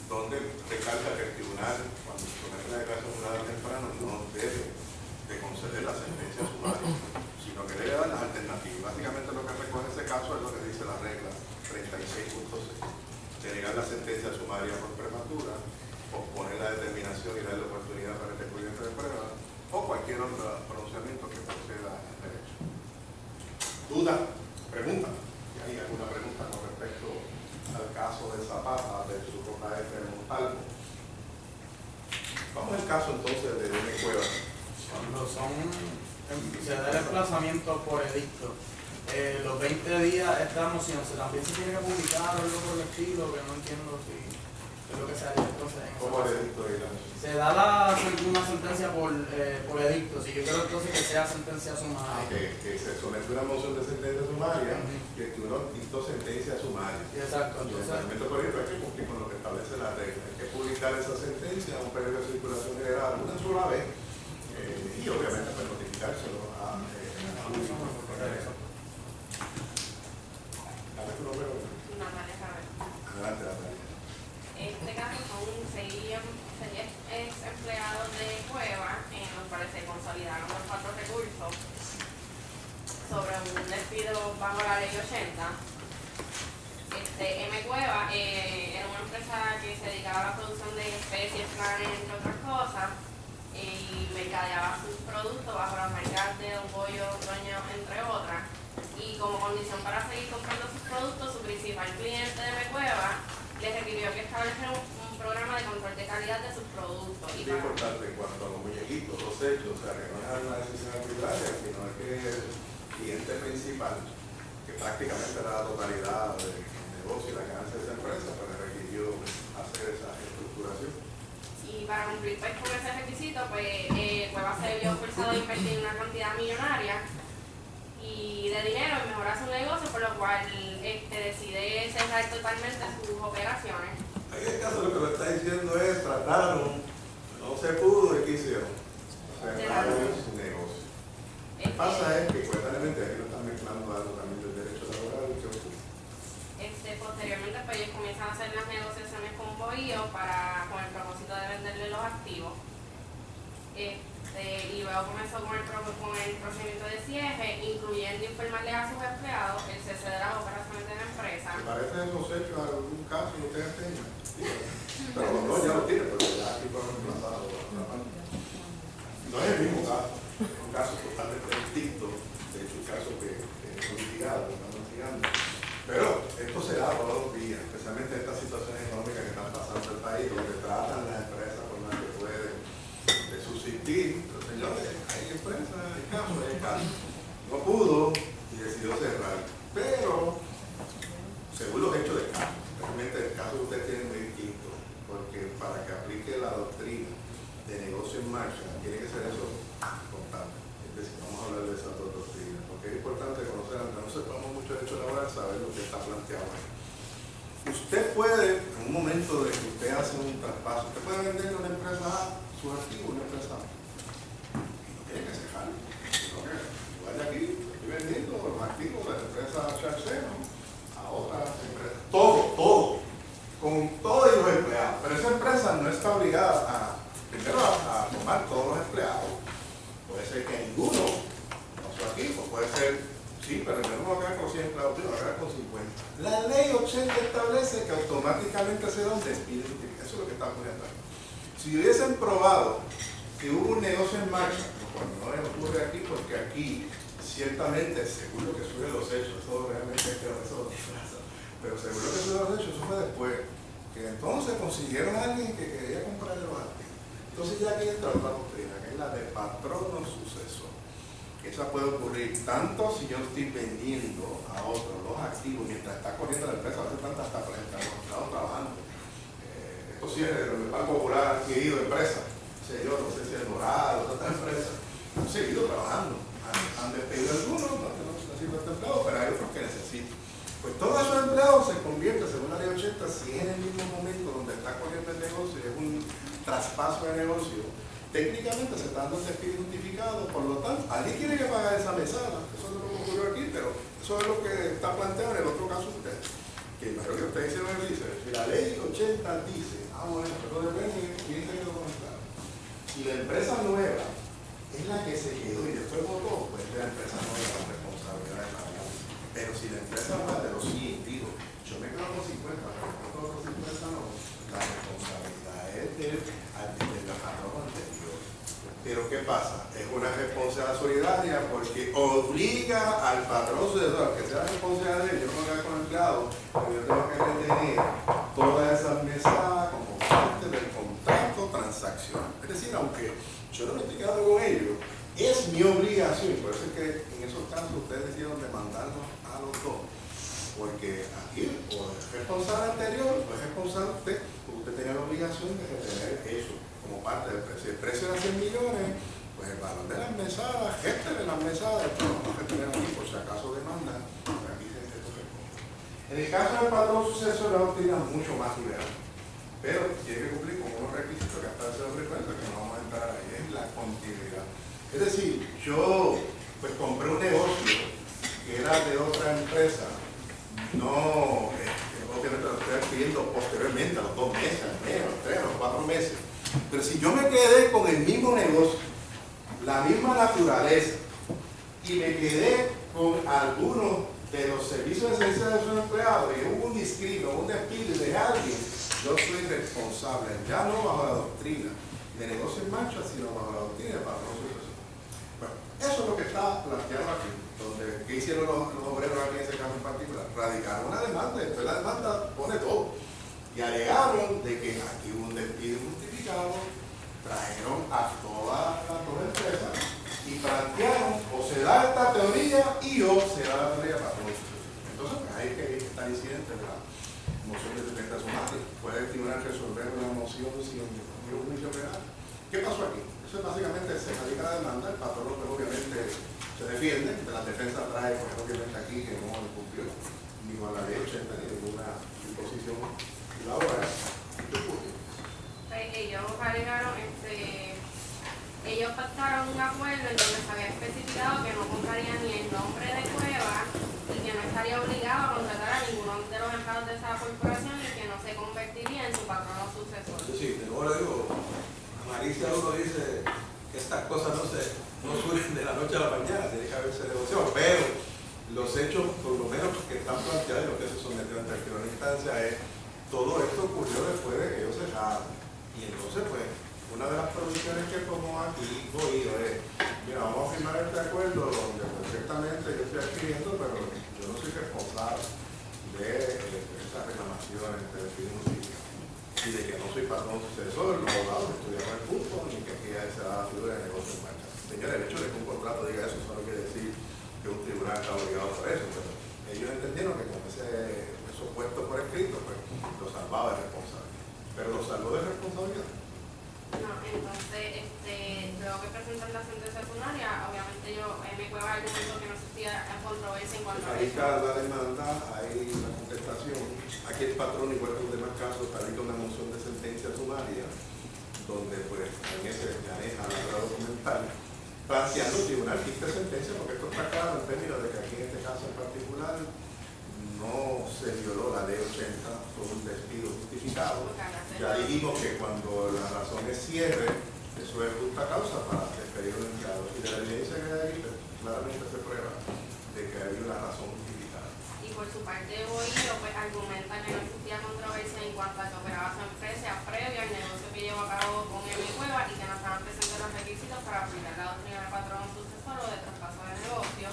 donde recalca que el tribunal, cuando se somete una declaración jurada temprana, no debe de conceder la sentencia sumaria, sino que debe dar las alternativas. Básicamente lo que recoge ese caso es lo que dice la regla 36.6. Denegar la sentencia sumaria por prematura, posponer la determinación y darle oportunidad para el expediente de prueba o cualquier otro pronunciamiento que proceda en derecho. ¿Duda? ¿Pregunta? ¿Hay alguna pregunta con respecto al caso de Zapata versus JF de Montalvo? Vamos al caso entonces de M. Cuevas. Cuando se da el emplazamiento por edicto, los 20 días esta moción también se tiene que publicar o algo por el estilo, que no entiendo si es lo que se haría entonces. ¿Cómo el edicto de la se da una sentencia por edicto, si yo quiero entonces que sea sentencia sumaria. que se somete una moción de sentencia sumaria y el tribunal dictó sentencia sumaria. Exacto, entonces. Entonces, por ejemplo, hay que cumplir con lo que establece la regla. Hay que publicar esa sentencia en un periodo de circulación general una sola vez y obviamente pues, notificárselo a público. Natalia Cabello. Adelante, Natalia. Este caso son seis ex empleados de Cueva, en los cuales se consolidaron los 4 recursos sobre un despido bajo la ley 80. M. Cueva era una empresa que se dedicaba a la producción de especies, planes, entre otras cosas, y mercadeaba sus productos bajo las marcas de Don Pollo, Dueño, entre otras. Y como condición para seguir comprando sus productos, su principal cliente de M. Cueva le requirió que estableciera un programa de control de calidad de sus productos. Es importante en cuanto a los muñequitos, los hechos, o sea, que no es una decisión arbitraria, sino que el cliente principal, que prácticamente era la totalidad del negocio y la ganancia de esa empresa, pues le requirió hacer esa estructuración. Y para cumplir pues, con ese requisito, pues Cueva se vio forzado a invertir una cantidad millonaria y de dinero en mejorar su negocio, por lo cual decide cerrar totalmente sus operaciones. En este caso lo que lo está diciendo es, trataron, no se pudo, ¿y qué hicieron? Cerraron su negocio. Lo que pasa es que, cuéntamente, aquí lo están mezclando algo también del derecho laboral, ¿qué ocurre? Posteriormente, pues ellos comienzan a hacer las negociaciones con Bohío con el propósito de venderle los activos. Y luego comenzó con el procedimiento de cierre, incluyendo informarle a sus empleados el cese de las operaciones de la empresa. ¿Me parece esos hechos algún caso que ustedes tengan? Pero no, ya lo tiene, pero ya aquí fue reemplazado. No es el mismo caso, es un caso totalmente distinto. bueno. Usted puede, en un momento de que usted hace un traspaso, usted puede venderle a una empresa A sus activos, una empresa A. Y no tiene que cejar, sino que vaya aquí, estoy vendiendo los activos de la empresa Charceno a otras empresas. Todo, con todos los empleados. Pero esa empresa no está obligada primero a tomar todos los empleados. Puede ser que ninguno, no su equipo, puede ser. Sí, pero yo no voy a quedar con 100 empleados, yo voy a quedar con 50. La ley 80 establece que automáticamente se da un despido. Eso es lo que está poniendo ahí. Si hubiesen probado que hubo un negocio en marcha, bueno, no ocurre aquí porque aquí, ciertamente, según lo que suben los hechos, eso realmente es que eso pasa, pero según lo que suben los hechos, eso fue después, que entonces consiguieron a alguien que quería comprar los activos. Entonces ya aquí entra otra doctrina, que es la de patrono sucesor. Esa puede ocurrir tanto si yo estoy vendiendo a otros los activos mientras está corriendo la empresa, a veces tanta hasta estamos trabajando. Esto sí es el Banco Popular ha adquirido empresas, no sé si es Dorado, otras empresas, han seguido trabajando, han despedido algunos, no necesitan empleados, pero hay otros que necesitan. Pues todos esos empleados se convierten, según la ley 80, si es en el mismo momento donde está corriendo el negocio, es un traspaso de negocio. Técnicamente se está dando un despido justificado, por lo tanto, alguien tiene que pagar esa mesada. Eso es lo que ocurrió aquí, pero eso es lo que está planteado en el otro caso usted. Que imagino que usted dice, si la ley 80 dice, bueno, eso depende de quién se quedó con el claro. Si la empresa nueva es la que se quedó y después votó, pues la empresa nueva la responsabilidad de la nueva. Pero si la empresa nueva de los 100, digo, yo me quedo con 50, pero con otros 50 no, la responsabilidad es del patrón anterior. Pero ¿qué pasa? Es una responsabilidad solidaria porque obliga al patrón sucesor, que sea responsable de él, yo no me voy a con el empleado, pero yo tengo que retener todas esas mesadas como parte del contrato transaccional. Es decir, aunque yo no me estoy quedando con ellos, es mi obligación, y por eso es que en esos casos ustedes decidieron demandarnos a los dos. Porque aquí, o es responsable anterior, o es responsable usted, porque usted tenía la obligación de retener eso como parte del precio. Si el precio era 100 millones, pues el valor de las mesadas, gente de las mesadas, pues vamos a retener aquí por si acaso demandan, pues aquí se responde. En el caso del patrón sucesor, la doctrina es mucho más liberal, pero tiene que cumplir con unos requisitos que hasta se los recuerdo que no vamos a entrar ahí, es la continuidad. Es decir, yo pues compré un negocio que era de otra empresa, no, obviamente lo estoy adquiriendo posteriormente, a los 2 meses, al mes, a los 3, a los 4 meses. Pero si yo me quedé con el mismo negocio, la misma naturaleza, y me quedé con algunos de los servicios esenciales de sus empleados, y hubo un discrimen, un despido de alguien, yo soy responsable, ya no bajo la doctrina de negocio en marcha, sino bajo la doctrina de patrón sucesor. Bueno, eso es lo que está planteado aquí. ¿Qué hicieron los obreros aquí en ese caso en particular? Radicaron una demanda, y después la demanda pone todo. Y alegaron de que aquí hubo un despido justificado, trajeron a todas las empresas y plantearon o se da esta teoría o se da la teoría para todos. Entonces, pues hay que estar incidente de la moción de defensa sumaria. Puede el tribunal resolver una moción sin un juicio penal. ¿Qué pasó aquí? Eso es básicamente se radica la demanda, el patrón pues, obviamente se defiende, de la defensa trae, pues obviamente aquí que no cumplió ni con la ley 80 ni ninguna disposición laboral. Ellos alegaron, ellos pactaron un acuerdo en donde se había especificado que no comprarían ni el nombre de Cueva y que no estaría obligado a contratar a ninguno de los empleados de esa corporación y que no se convertiría en su patrono sucesor. Sí, de nuevo le digo, Maricia uno dice que estas cosas no surgen de la noche a la mañana, tiene que haberse negociado, pero los hechos, por lo menos que están planteados y lo que se sometió ante la instancia es todo esto ocurrió después de que ellos cesaron. Y entonces, pues, una de las provisiones que tomó aquí Bohío es, mira, vamos a firmar este acuerdo donde pues, ciertamente yo estoy adquiriendo, pero yo no soy responsable de esas reclamaciones de despido y de que no soy patrón sucesor, los abogados estudiaron el punto, ni que aquí se da la figura de negocio en marcha. Señores, el hecho de que un contrato diga eso no quiere decir que un tribunal está obligado a hacer eso, pero ellos entendieron que con esos puestos por escrito, pues lo salvaba de responsabilidad. Pero lo salvó de responsabilidad. No, entonces, luego que presentan la sentencia sumaria, obviamente mi Cueva argumentó que no existía controversia en cuanto a Ahí eso. está la demanda, hay la contestación. Aquí el patrón, igual que en los demás casos, está viendo una moción de sentencia sumaria, donde pues en ese maneja la obra documental, planteando el tribunal dicta sentencia, porque esto está claro en términos de que aquí en este caso en particular no se violó la ley 80 por un despido justificado. Ya dijimos que cuando la razón es cierre, eso es justa causa para despedir a un empleado. Y de la evidencia que hay aquí, pues, claramente se prueba de que hay una razón justificada. Y por su parte, Boillo pues argumenta que no existía controversia en cuanto a que operaba su empresa previo al negocio que llevó a cabo con mi Cueva y que no estaban presentes los requisitos para aplicar la doctrina de patrón sucesor o de traspaso de negocio.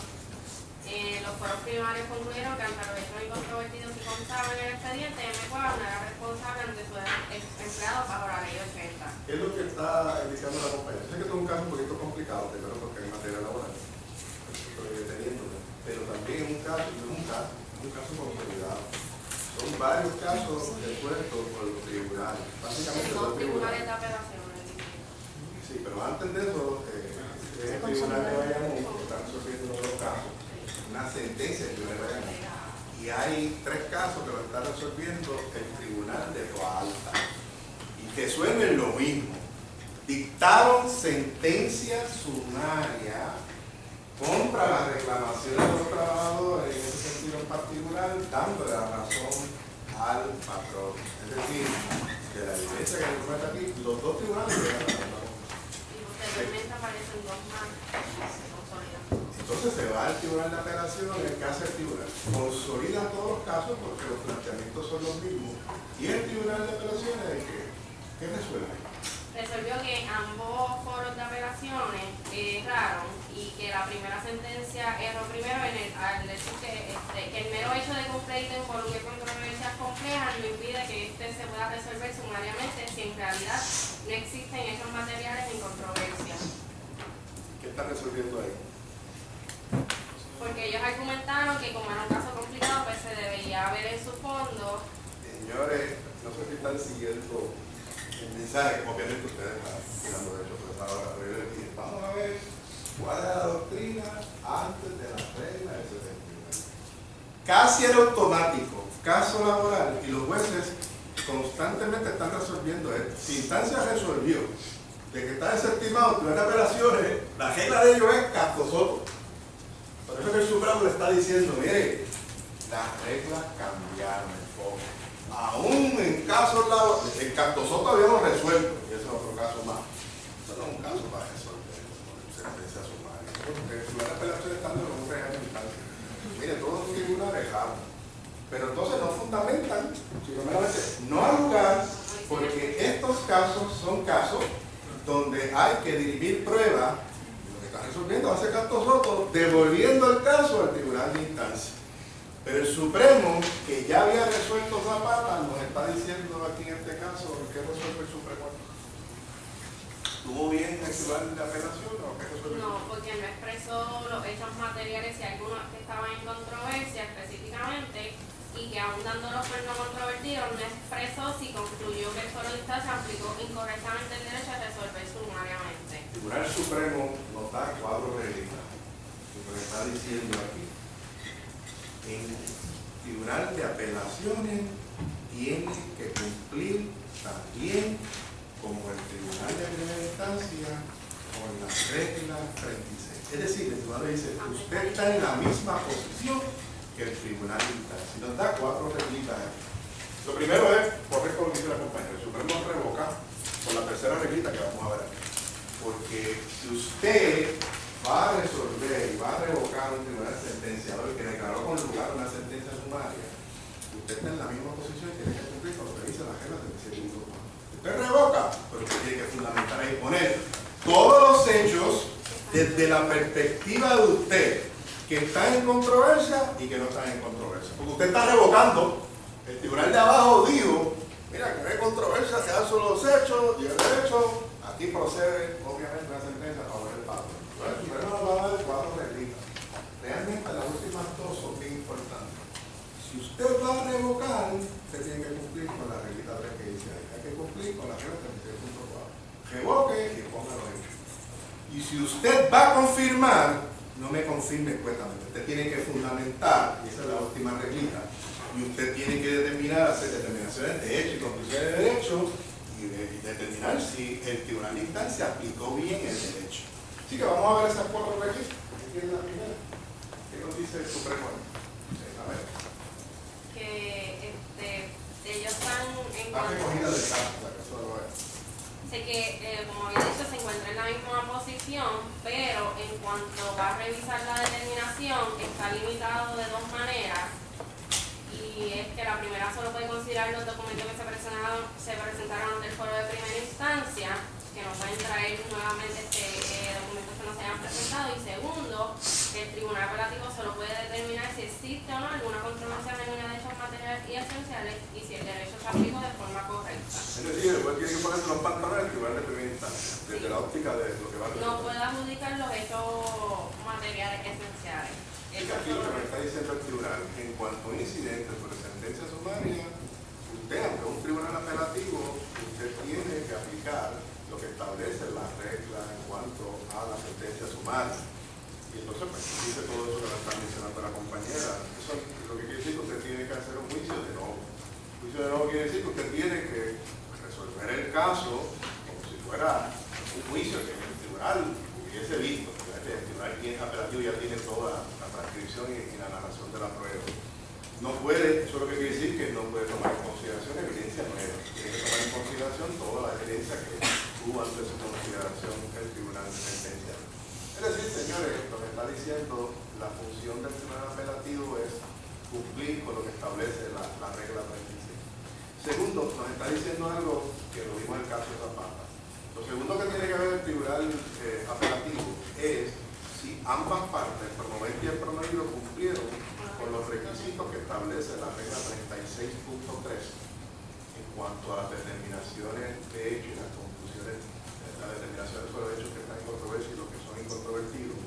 Los foros primarios concluyeron que ante los hechos incontrovertidos que constaban en el expediente, mi Cueva no era responsable ante sus empleados bajo la ley 80. ¿Qué es lo que está indicando la compañía? Sé que esto es un caso un poquito complicado, primero porque hay materia laboral, estoy deteniéndome, pero también es un caso, no es un caso consolidado. Son varios casos resueltos por los tribunales, básicamente Dos dos tribunales tribunales. de apelación. Sí, pero antes de eso, el tribunal de Bayamón, que están resolviendo los casos, una sentencia del tribunal de Bayamón. Y hay 3 casos que lo está resolviendo el tribunal de Toa Alta. Y que suenen lo mismo. Dictaron sentencia sumaria contra la reclamación de los trabajadores en ese sentido en particular, dando la razón al patrón. Es decir, de la evidencia que nos muestra aquí, los 2 tribunales llegan a la razón. Y posteriormente aparecen 2 más que se consolidan. Entonces se va al tribunal de apelación, en el caso del tribunal consolida todos los casos porque los planteamientos son los mismos. Y el tribunal de apelación es el que ¿qué resuelve? Resolvió que ambos foros de apelaciones erraron y que la primera sentencia erró primero al decir que el mero hecho de que un pleito involucre controversias complejas no impide que se pueda resolver sumariamente si en realidad no existen hechos materiales en controversia. ¿Qué está resolviendo ahí? Porque ellos argumentaron que como era un caso complicado, pues se debería ver en su fondo. Señores, no sé si están siguiendo el mensaje, obviamente ustedes están mirando de hecho por esa hora, pero yo les dije, vamos a ver cuál es la doctrina antes de las reglas del 79. Casi era automático, caso laboral, y los jueces constantemente están resolviendo esto. Si instancia resolvió de que está desestimado, tuve apelaciones, la regla de ellos es castosoto. Por eso que el Supremo le está diciendo, mire, las reglas cambiaron el foco. Aún en casos laborales, el castosoto habíamos resuelto, y ese es otro caso más. Eso no es un caso para resolver con sentencia sumaria. Porque el tribunal de apelación está dando un régimen tal. Mire, todos los tribunales erraron. Pero entonces no fundamentan, sino meramente no al lugar, porque estos casos son casos donde hay que dirimir pruebas. Lo que está resolviendo hace castosoto, devolviendo el caso al tribunal de instancia. Pero el Supremo, que ya había resuelto Zapata, nos está diciendo aquí en este caso, ¿qué resuelve el Supremo? ¿Estuvo bien el tribunal de apelación o qué resuelve? No, porque no expresó los hechos materiales y algunos que estaban en controversia específicamente, y que aún dándolos por no controvertidos, no expresó si concluyó que el foro de instancia aplicó incorrectamente el derecho a resolver sumariamente. El Tribunal Supremo nos da 4 reglas. Lo que está diciendo aquí. En tribunal de apelaciones tiene que cumplir también como el tribunal de primera instancia con la regla 36. Es decir, el tribunal le dice, usted está en la misma posición que el tribunal de instancia. Nos da 4 reglitas aquí. Lo primero es, correcto lo que dice la compañera, el Supremo revoca por la tercera reglita que vamos a ver aquí. Porque si usted va a resolver y va a revocar un tribunal sentenciador que declaró con lugar una sentencia sumaria, usted está en la misma posición y tiene que cumplir con lo que dice la regla 37.1. Usted revoca, pero usted tiene que fundamentar y poner todos los hechos desde la perspectiva de usted que están en controversia y que no están en controversia. Porque usted está revocando, el tribunal de abajo dijo, mira, que no hay controversia, quedan solo los hechos y el derecho, aquí procede obviamente una sentencia a favor del patrón. El Supremo nos va a dar 4 reglitas. Realmente las últimas 2 son bien importantes. Si usted va a revocar, usted tiene que cumplir con la reglita 3 que dice ahí. Hay que cumplir con la regla 36.4. revoque y ponga los hechos. Y si usted va a confirmar, no me confirme escuetamente. Usted tiene que fundamentar, y esa es la última reglita, y usted tiene que hacer determinaciones de hecho y conclusiones de derecho y determinar si el tribunal de instancia aplicó bien el derecho. Así que vamos a ver esas 4 reglitas. Aquí es la primera. ¿Qué nos dice el Supremo? A ver. Que ellos están en Está recogida del caso, la que solo es. sé que, como había dicho, se encuentra en la misma posición, pero en cuanto va a revisar la determinación, está limitado de 2 maneras. Y es que la primera solo puede considerar los documentos que se presentaron ante el foro de primera instancia, que no pueden traer nuevamente documentos que no se hayan presentado. Y segundo, que el tribunal apelativo solo puede determinar si existe o no alguna controversia genuina de hechos materiales y esenciales y si el derecho se aplicó de forma correcta. Es decir, el juez tiene que ponerse los pantalones al tribunal de primera instancia, desde la óptica de lo que va a No puede adjudicar los hechos materiales esenciales. Y aquí lo que me está diciendo el tribunal, en cuanto a un incidente por sentencia sumaria, usted, ante un tribunal apelativo, usted tiene que aplicar lo que establece las reglas en cuanto a la sentencia sumaria. Y entonces, pues, dice todo eso que me está mencionando la compañera. Eso lo que quiere decir que usted tiene que hacer un juicio de nuevo. Un juicio de nuevo quiere decir que usted tiene que resolver el caso como si fuera un juicio que el tribunal hubiese visto. El tribunal apelativo ya tiene toda la transcripción y la narración de la prueba. No puede, eso es lo que quiere decir que no puede tomar en consideración evidencia nueva. Tiene que tomar en consideración toda la evidencia que tuvo ante su consideración el tribunal de sentencia. Es decir, señores, lo que está diciendo, la función del tribunal apelativo es cumplir con lo que establece la regla 36. Segundo, nos está diciendo algo que lo vimos en el caso de Zapata. Lo segundo que tiene que ver el tribunal apelativo es si ambas partes, el promovente y el promovido, cumplieron con los requisitos que establece la regla 36.3 en cuanto a las determinaciones de hecho y las conclusiones, las determinaciones sobre hechos que están en controversia y los que son incontrovertidos,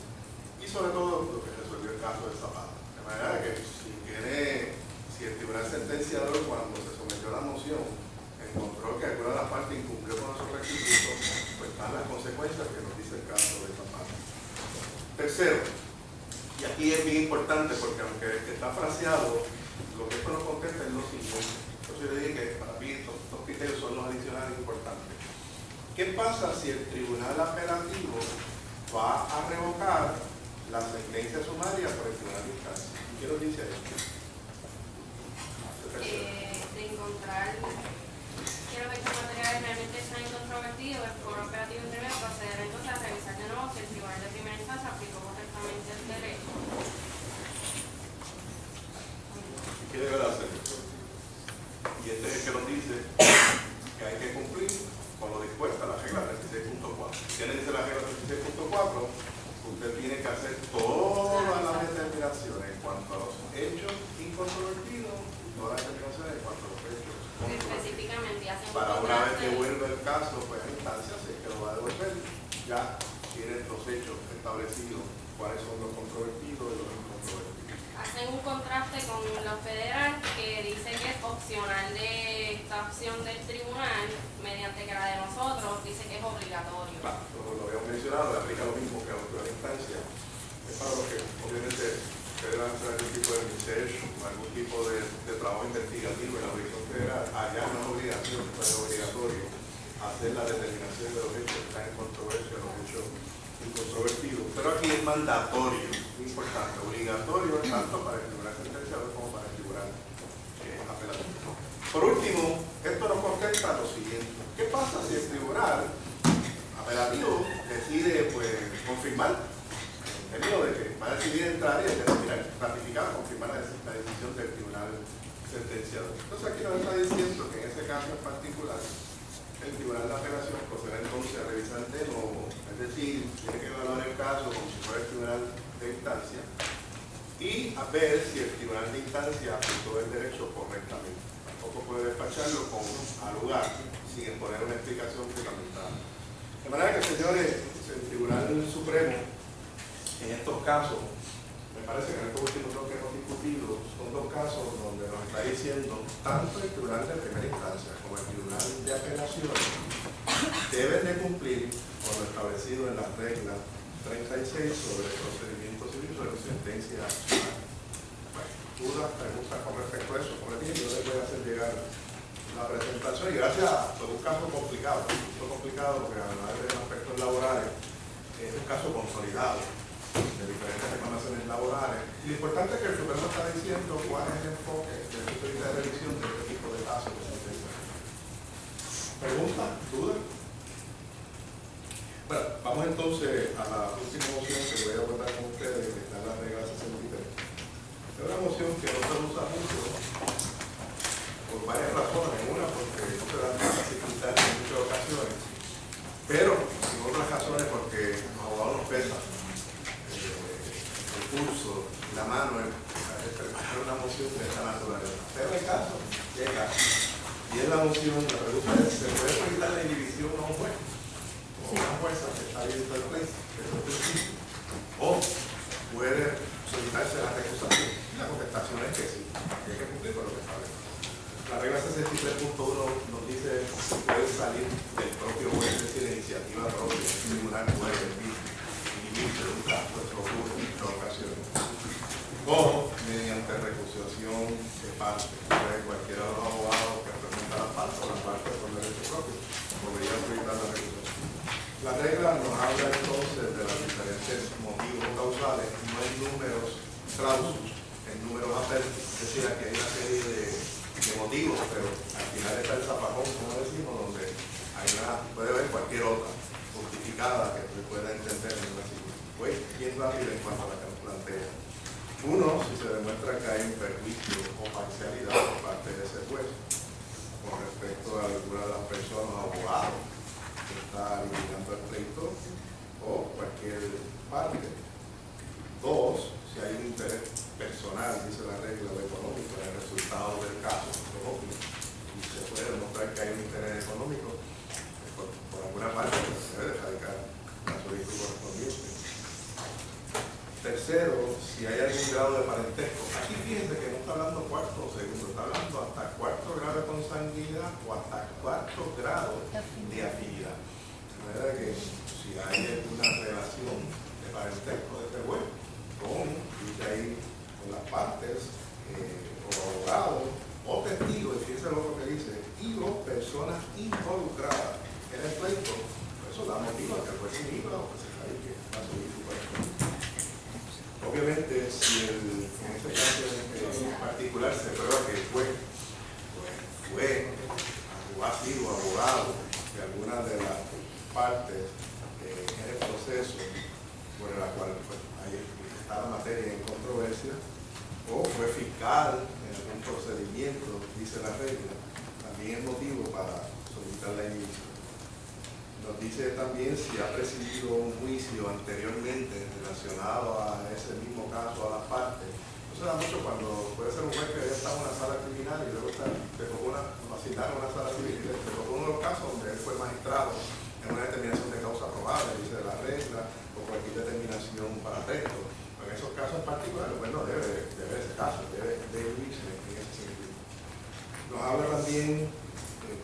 y sobre todo lo que resolvió el caso de Zapata. De manera que si el tribunal sentenciador, cuando se sometió a la moción, encontró que alguna de las partes incumplió con esos requisitos, pues están las consecuencias que nos dice el caso de Zapata. Tercero, y aquí es bien importante porque aunque está fraseado, lo que esto nos contesta es lo siguiente. Entonces yo le dije que para mí estos criterios son los adicionales importantes. ¿Qué pasa si el tribunal apelativo va a revocar la sentencia sumaria por el tribunal de instancia? ¿Qué nos dice esto? De encontrar que los hechos materiales realmente están incontrovertidos, el foro operativo intermedio proceder entonces a revisar de nuevo si el tribunal de primera instancia aplicó correctamente el derecho. ¿Qué debe de hacer? Y este es el que nos dice que hay que cumplir con lo dispuesto a la regla 36.4. ¿Qué le dice la regla 36.4? Usted tiene que hacer todas las determinaciones en cuanto a los hechos incontrovertidos y todas las determinaciones en cuanto a los hechos controvertidos. Específicamente hacen un Para una vez que contraste. vuelva el caso, pues a instancia, si es que lo va a devolver, ya tienen los hechos establecidos, cuáles son los controvertidos y los incontrovertidos. Hacen un contraste con lo federal que dice que es opcional de esta opción del tribunal, mediante que la de nosotros dice que es obligatorio. Claro, como lo habíamos mencionado, aplica lo mismo que a la instancia. Es para los que obviamente quieran hacer algún tipo de research o algún tipo de trabajo investigativo en la jurisdicción federal. Allá no es obligación, no es obligatorio hacer la determinación de los hechos que están en controversia, los hechos incontrovertidos. Pero aquí es mandatorio, muy importante, obligatorio tanto para el tribunal sentenciador como para el tribunal apelativo. Por último, esto nos contesta lo siguiente: ¿qué pasa si el tribunal apelativo decide confirmar, en términos de que va a decidir entrar y ratificar, confirmar la decisión del tribunal sentenciador? Entonces aquí nos está diciendo que en ese caso en particular el tribunal de apelación procederá entonces a revisar de nuevo, es decir, tiene que evaluar el caso como si fuera el tribunal de instancia y a ver si el tribunal de instancia aplicó el derecho correctamente. Tampoco puede despacharlo con al lugar sin poner una explicación fundamental. De manera que, señores, el Tribunal Supremo en estos casos, pues parece que en estos últimos dos que hemos discutido son dos casos donde nos está diciendo tanto el tribunal de primera instancia como el tribunal de apelación deben de cumplir con lo establecido en la regla 36 sobre el procedimiento civil sobre sentencia sumaria. Bueno, dudas, preguntas con respecto a eso, como les dije, yo les voy a hacer llegar la presentación y gracias por un caso complicado porque además de los aspectos laborales es un caso consolidado de diferentes reclamaciones laborales. Y lo importante es que el Supremo está diciendo cuál es el enfoque de la autoridad de revisión de este tipo de casos de sentencia. ¿Preguntas? ¿Dudas? Bueno, vamos entonces a la última moción que voy a abordar con ustedes, que está en la regla 63. Es una moción que no se usa mucho por varias razones. Una, porque no se dan tantas circunstancias en muchas ocasiones, pero en otras razones porque los abogados nos pesan el pulso, la mano, preparar una moción de esta naturaleza. Pero el caso llega y es la moción, la pregunta es, ¿se puede solicitar la inhibición a un juez? O una fuerza que está abierta al juez, que es un principio. O puede solicitarse la recusación. Y la contestación es que sí, y hay que cumplir con lo que establece. La regla 63.1 nos dice que puede salir del propio juez, es decir, de iniciativa propia, el tribunal puede inhibirse de un caso, esto ocurre en muchas ocasiones. O mediante recusación de parte, cualquiera de los abogados que representa la parte o la parte por derecho propio, podría solicitar la recusación. La regla nos habla entonces de los diferentes motivos causales, no en números clausus, en números apéricos, es decir, aquí hay una serie de motivos, pero al final está el zapajón, como decimos, donde hay puede haber cualquier otra justificada que se pueda entender en una situación. Pues, bien rápido en cuanto a la que nos plantea. Uno, si se demuestra que hay un perjuicio o parcialidad por parte de ese juez con respecto a alguna de las personas, abogados, que está litigando el pleito o cualquier parte. Dos, si hay un interés personal, dice la regla, o económico en el resultado del caso, y se puede demostrar que hay un interés económico, por alguna parte se debe radicar la solicitud correspondiente. Tercero, si hay algún grado de parentesco. Aquí fíjense que no está hablando cuarto o segundo, está hablando hasta cuarto grado de consanguinidad o hasta cuarto grado de afinidad. De manera que si hay alguna relación de parentesco de este juez con, dice ahí, con las partes o abogados o testigos, y fíjense lo que dice, y o personas involucradas en el pleito, eso da motivo a que el juez inhiba o que se radique la solicitud correspondiente. Obviamente, si en este caso en particular se prueba que el juez fue o ha sido abogado de alguna de las partes en el proceso por el cual pues, ahí está la materia en controversia, o fue fiscal en algún procedimiento, dice la regla, también es motivo para solicitar la inhibición. Nos dice también si ha presidido un juicio anteriormente relacionado a ese mismo caso, a las partes. Eso se da mucho cuando puede ser un juez que ya está en una sala criminal y luego te tocó lo asignaron a una sala civil y te tocó uno de los casos donde él fue magistrado en una determinación de causa probable, dice la regla, o cualquier determinación para arresto. En esos casos en particular, pues no debe ver ese caso, debe irse en ese sentido. Nos habla también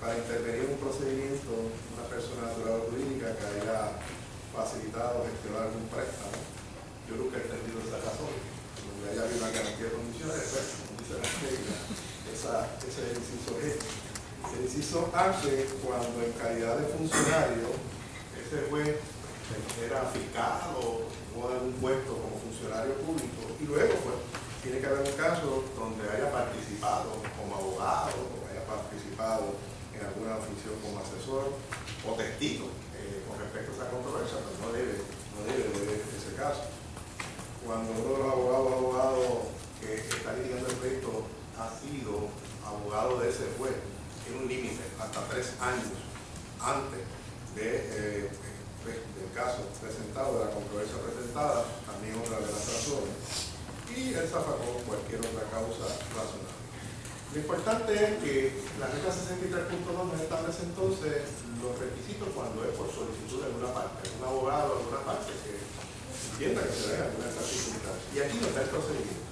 para intervenir en un procedimiento una persona natural o jurídica que haya facilitado o gestionado algún préstamo. Yo nunca he entendido esa razón, donde haya habido una garantía de condiciones, pues, como dice la regla, ese es el inciso G. El inciso H, cuando en calidad de funcionario, ese juez era fiscal o en algún puesto como funcionario público, y luego pues tiene que haber un caso donde haya participado como abogado, o haya participado en alguna función como asesor o testigo con respecto a esa controversia, pero no debe ver ese caso. Cuando uno de los abogados que está litigando el pleito ha sido abogado de ese juez, tiene un límite hasta 3 años antes del caso presentado, de la controversia presentada, también otra de las razones, y él zafacó cualquier otra causa razonable. Lo importante es que la regla 63.2 nos establece entonces los requisitos cuando es por solicitud de alguna parte, un abogado de alguna parte que entienda que se dé alguna de estas circunstancias. Y aquí no está el procedimiento.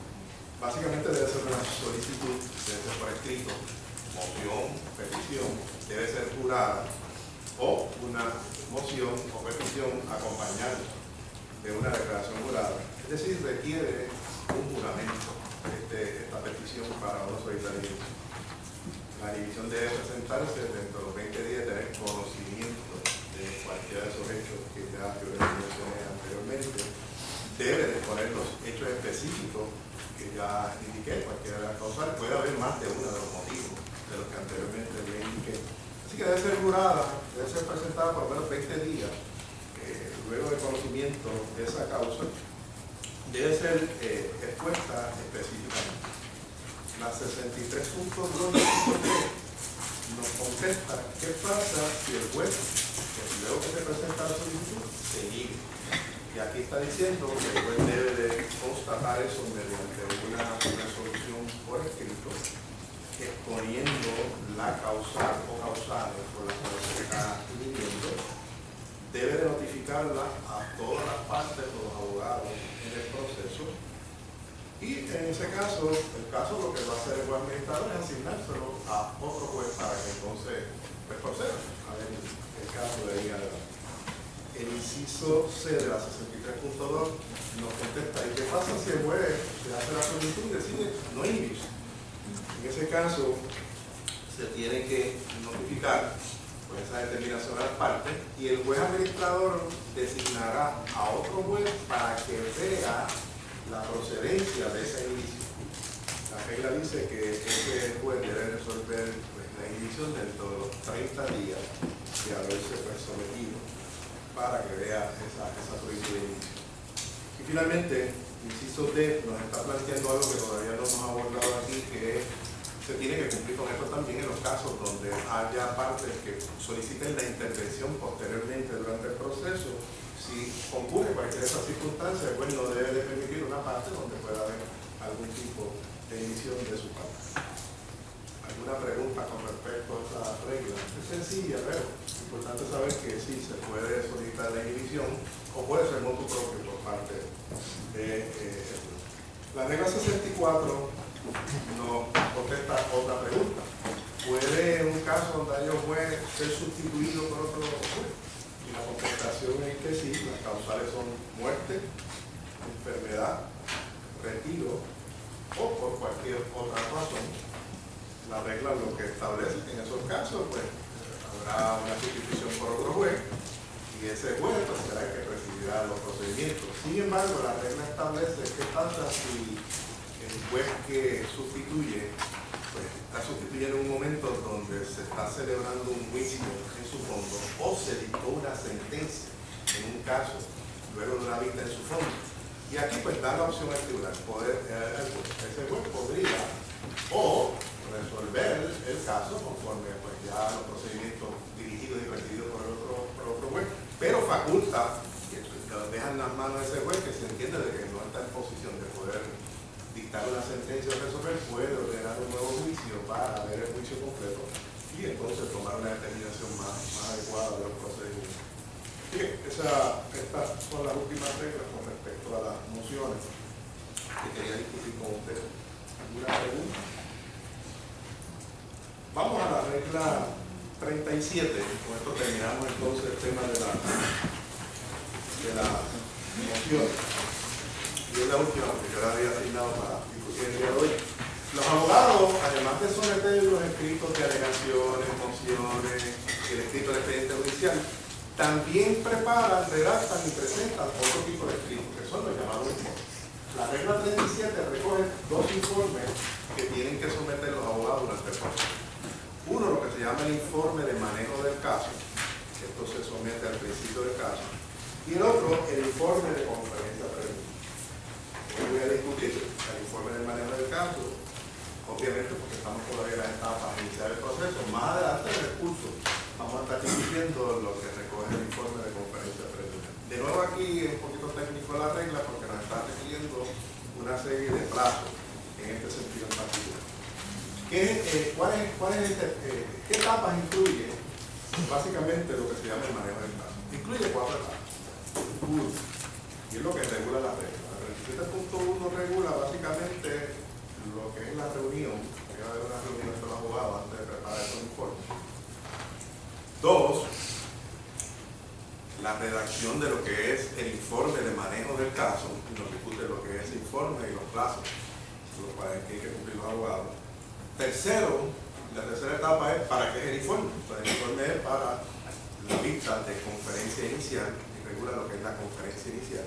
Básicamente debe ser una solicitud, debe ser por escrito, moción, petición, debe ser jurada, o una moción o petición acompañada de una declaración jurada. Es decir, requiere un juramento esta petición para uno solicitar inhibición. La inhibición debe presentarse dentro de los 20 días de tener conocimiento de cualquiera de esos hechos que ya yo les mencioné anteriormente. Debe de poner los hechos específicos que ya indiqué, cualquiera de las causales. Puede haber más de uno de los motivos de los que anteriormente le indiqué. Así que debe ser jurada, debe ser presentada por lo menos 20 días, luego del conocimiento de esa causa, debe ser expuesta específicamente. La 63.2 nos contesta qué pasa si el juez, luego que se presenta la solicitud, se niega. Y aquí está diciendo que el juez debe de constatar eso mediante una resolución por escrito, exponiendo la causal o causales por la cual se está inhibiendo. Debe de notificarla a todas las partes de los abogados en el proceso. Y en ese caso, el caso lo que va a hacer el juez administrador es asignárselo a otro juez para que entonces pues, proceda a ver el caso de ahí adelante. El inciso C de la 63.2 nos contesta, ¿y qué pasa si el juez se hace la solicitud y decide no inhibirse? En ese caso, se tiene que notificar pues, esa determinación a las partes y el juez administrador designará a otro juez para que vea la procedencia de esa inhibición. La regla dice que ese juez debe resolver pues, la inhibición dentro de los 30 días de haberse pues, sometido para que vea esa solicitud de inhibición. Y finalmente, inciso D nos está planteando algo que todavía no hemos abordado aquí, que se tiene que cumplir con esto también en los casos donde haya partes que soliciten la intervención posteriormente durante el proceso. Si ocurre cualquiera de esas circunstancias, el juez no debe de permitir una parte donde pueda haber algún tipo de inhibición de su parte. ¿Alguna pregunta con respecto a esa regla? Es sencilla, pero es importante saber que sí se puede solicitar la inhibición o puede ser motu propio por parte de la regla 64 nos contesta otra pregunta. ¿Puede en un caso donde haya un juez ser sustituido por otro juez? Y la contestación es que sí, las causales son muerte, enfermedad, retiro o por cualquier otra razón. La regla lo que establece que en esos casos pues, habrá una sustitución por otro juez y ese juez pues, será el que presidirá los procedimientos. Sin embargo, la regla establece qué pasa si el juez que sustituye pues, está sustituyendo en un momento donde se está celebrando un juicio en su fondo o se dictó una sentencia en un caso luego de una vista en su fondo. Y aquí pues da la opción al tribunal, ese juez podría o resolver el caso conforme pues, ya los procedimientos dirigidos y presididos por otro juez, pero faculta, que dejan en las manos de ese juez que se entiende de que no está en posición de poder dictar una sentencia o resolver, puede ordenar un nuevo juicio para ver el juicio completo y entonces tomar una determinación más adecuada de los procedimientos. Bien, estas son las últimas reglas con respecto a las mociones que quería discutir con ustedes. ¿Alguna pregunta? Vamos a la regla 37. Con esto terminamos entonces el tema de la moción. Y es la última que yo la había asignado para discutir el día de hoy. Los abogados, además de someter los escritos de alegaciones, mociones y el escrito del expediente judicial, también preparan, redactan y presentan otro tipo de escritos, que son los llamados informes. La regla 37 recoge dos informes que tienen que someter los abogados durante el proceso. Uno, lo que se llama el informe de manejo del caso, esto se somete al principio del caso, y el otro, el informe de conferencia previa. Hoy voy a discutir el informe de manejo del caso, obviamente porque estamos todavía en la etapa de iniciar el proceso. Más adelante en el curso vamos a estar discutiendo lo que recoge el informe de conferencia previa. De nuevo aquí es un poquito técnico la regla porque nos está requiriendo una serie de plazos en este sentido en particular. ¿Qué etapas incluye? Básicamente lo que se llama el manejo del caso. Incluye 4 etapas. 1. Y es lo que regula la regla. La 37.1 regula básicamente lo que es la reunión. Debe haber una reunión con los abogados antes de preparar estos informes. 2, la redacción de lo que es el informe de manejo del caso, y nos discute lo que es el informe y los plazos, los cuales hay que cumplir los abogados. Tercero, la tercera etapa es para qué es el informe. Entonces, el informe es para la vista de conferencia inicial y regula lo que es la conferencia inicial.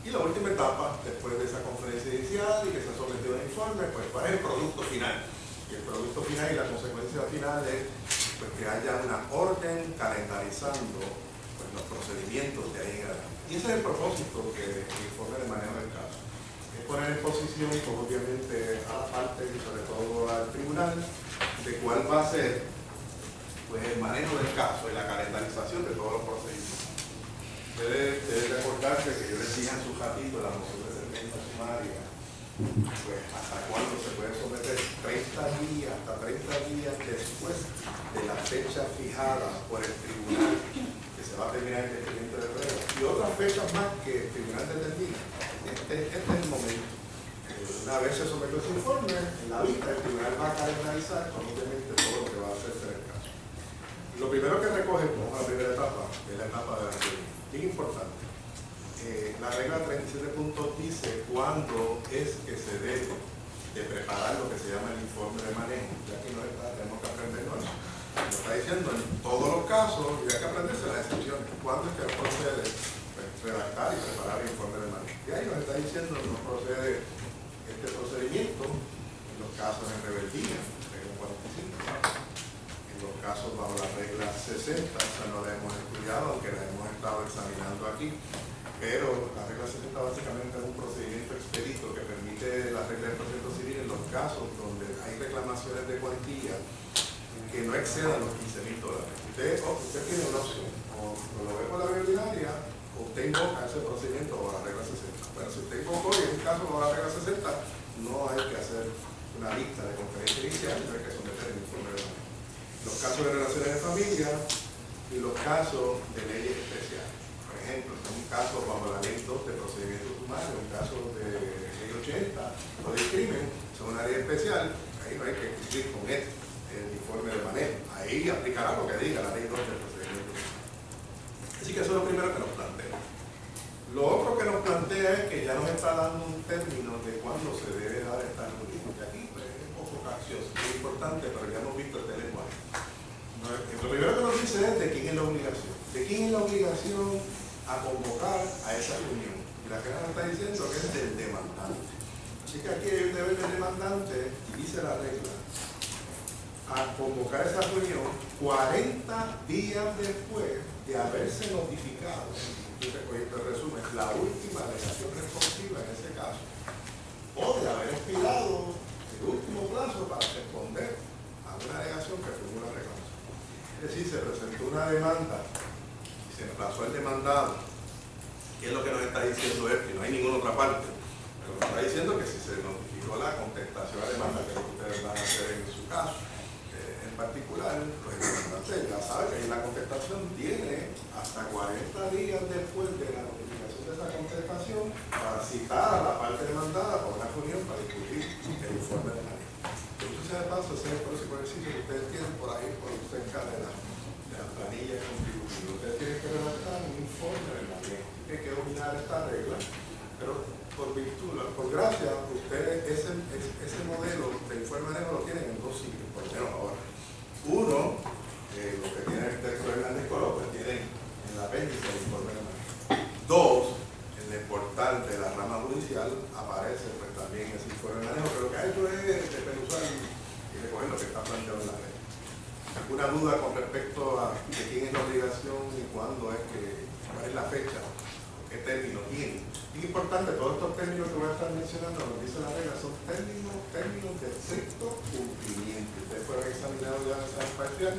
Y la última etapa, después de esa conferencia inicial y que se ha sometido al informe, pues cuál es el producto final. Y el producto final y la consecuencia final es pues, que haya una orden calendarizando pues, los procedimientos de ahí en adelante. Y ese es el propósito que el informe de manejo del caso. Es poner en posición, pues, obviamente, a la parte y sobre todo al tribunal, de cuál va a ser pues, el manejo del caso y la calendarización de todos los procedimientos. Debe recordarse que yo les dije en su ratito la moción de sentencia sumaria, pues hasta cuándo se puede someter, 30 días, hasta 30 días después de la fecha fijada por el tribunal, que se va a terminar el expediente de regla, y otras fechas más que el tribunal determina. Este es el momento. Una vez se sometió ese informe, en la vista el tribunal va a calendarizar con obviamente todo lo que va a hacerse en el caso. Lo primero que recoge, como la primera etapa, es la etapa de la reunión. Bien importante. La regla 37 puntos dice cuándo es que se debe de preparar lo que se llama el informe de manejo. Ya aquí no está, tenemos que aprenderlo. Lo está diciendo en todos los casos, y hay que aprenderse las excepciones. ¿Cuándo es que procede redactar y preparar el informe de manejo? Y ahí nos está diciendo que no procede este procedimiento en los casos en rebeldía, regla 45. En los casos bajo la regla 60, o sea, no la hemos estudiado, aunque la hemos estado examinando aquí. Pero la regla 60 básicamente es un procedimiento expedito que permite la regla del proceso civil en los casos donde hay reclamaciones de cuantía que no excedan los $15,000. Usted tiene una opción, o lo ve por la vía ordinaria, o usted invoca ese procedimiento o la regla 60. Bueno, si usted invocó y en un caso bajo la regla 60, no hay que hacer una lista de conferencia inicial, no hay que someter el informe de manejo. Los casos de relaciones de familia y los casos de leyes especiales. Por ejemplo, en un caso bajo la ley 2 de procedimiento sumario, un caso de ley 80 o de crimen, son una ley especial, ahí no hay que cumplir con el informe de manejo. Ahí aplicará lo que diga la ley 2 de procedimiento sumario. Así que eso es lo primero que nos plantea. Lo otro que nos plantea es que ya nos está dando un término de cuándo se debe dar esta reunión. Y aquí pues, es un poco capcioso, es importante, pero ya hemos visto este lenguaje. Lo primero que nos dice es de quién es la obligación. ¿De quién es la obligación a convocar a esa reunión? Y la que nos está diciendo que es del demandante. Así que aquí hay un deber del demandante, y dice la regla, a convocar esa reunión 40 días después de haberse notificado, esto resume, la última alegación responsiva en ese caso, o de haber expirado el último plazo para responder a una alegación que fue una reclamación. Es decir, se presentó una demanda y se emplazó el demandado. ¿Qué es lo que nos está diciendo él? Que no hay ninguna otra parte. Pero nos está diciendo que si se notificó la contestación a demanda, que es lo que ustedes van a hacer en su caso, en particular, pues el demandante ya sabe que la contestación tiene hasta 40 días después de la notificación de esa contestación para citar a la parte demandada para una reunión para discutir el informe de manejo. Entonces, de paso, ese es el próximo ejercicio que ustedes tienen por ahí, por cerca de la planilla contributiva. Ustedes tienen que redactar un informe de manejo. Hay que dominar esta regla, pero por virtud, por gracia, ustedes ese modelo de informe de manejo lo tienen en dos sitios, por lo menos ahora. Uno, lo que tiene el texto de Hernández Colón, pues tienen en la apéndice el informe de manejo. Dos, en el portal de la rama judicial aparece pues también ese informe de manejo, pero lo que ha hecho es desmenuzar y recoger lo que está planteado en la ley. ¿Alguna duda con respecto a de quién es la obligación y cuándo es que, cuál es la fecha, qué término tiene? Es importante, todos estos términos que voy a estar mencionando, lo que dice la regla, son términos de estricto cumplimiento. Ustedes fueron examinados ya en esa parcial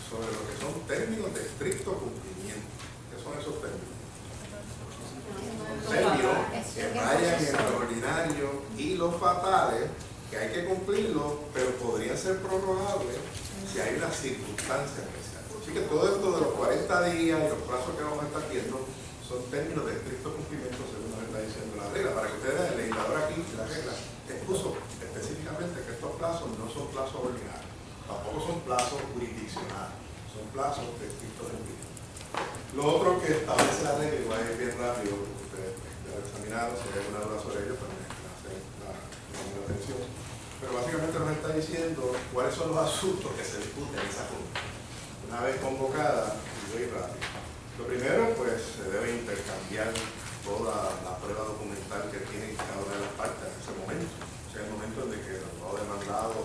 sobre lo que son términos de estricto cumplimiento. ¿Qué son esos términos? Términos que vayan en lo ordinario y los fatales, que hay que cumplirlos, pero podrían ser prorrogables si hay una circunstancia especial. Así que todo esto de los 40 días y los plazos que vamos a estar viendo son términos de estricto cumplimiento según nos está diciendo la regla. Para que ustedes vean, el legislador aquí, la regla, expuso específicamente que estos plazos no son plazos ordinarios, tampoco son plazos jurisdiccionales, son plazos de estricto cumplimiento. Lo otro que establece la regla, igual es bien rápido, ustedes ya lo examinaron, si hay alguna duda sobre ello, pero me hacen la atención. Pero básicamente nos está diciendo cuáles son los asuntos que se discuten en esa junta. Una vez convocada, y voy rápido. Lo primero, pues, se debe intercambiar toda la prueba documental que tiene cada una de las partes en ese momento. O sea, el momento en que el abogado demandado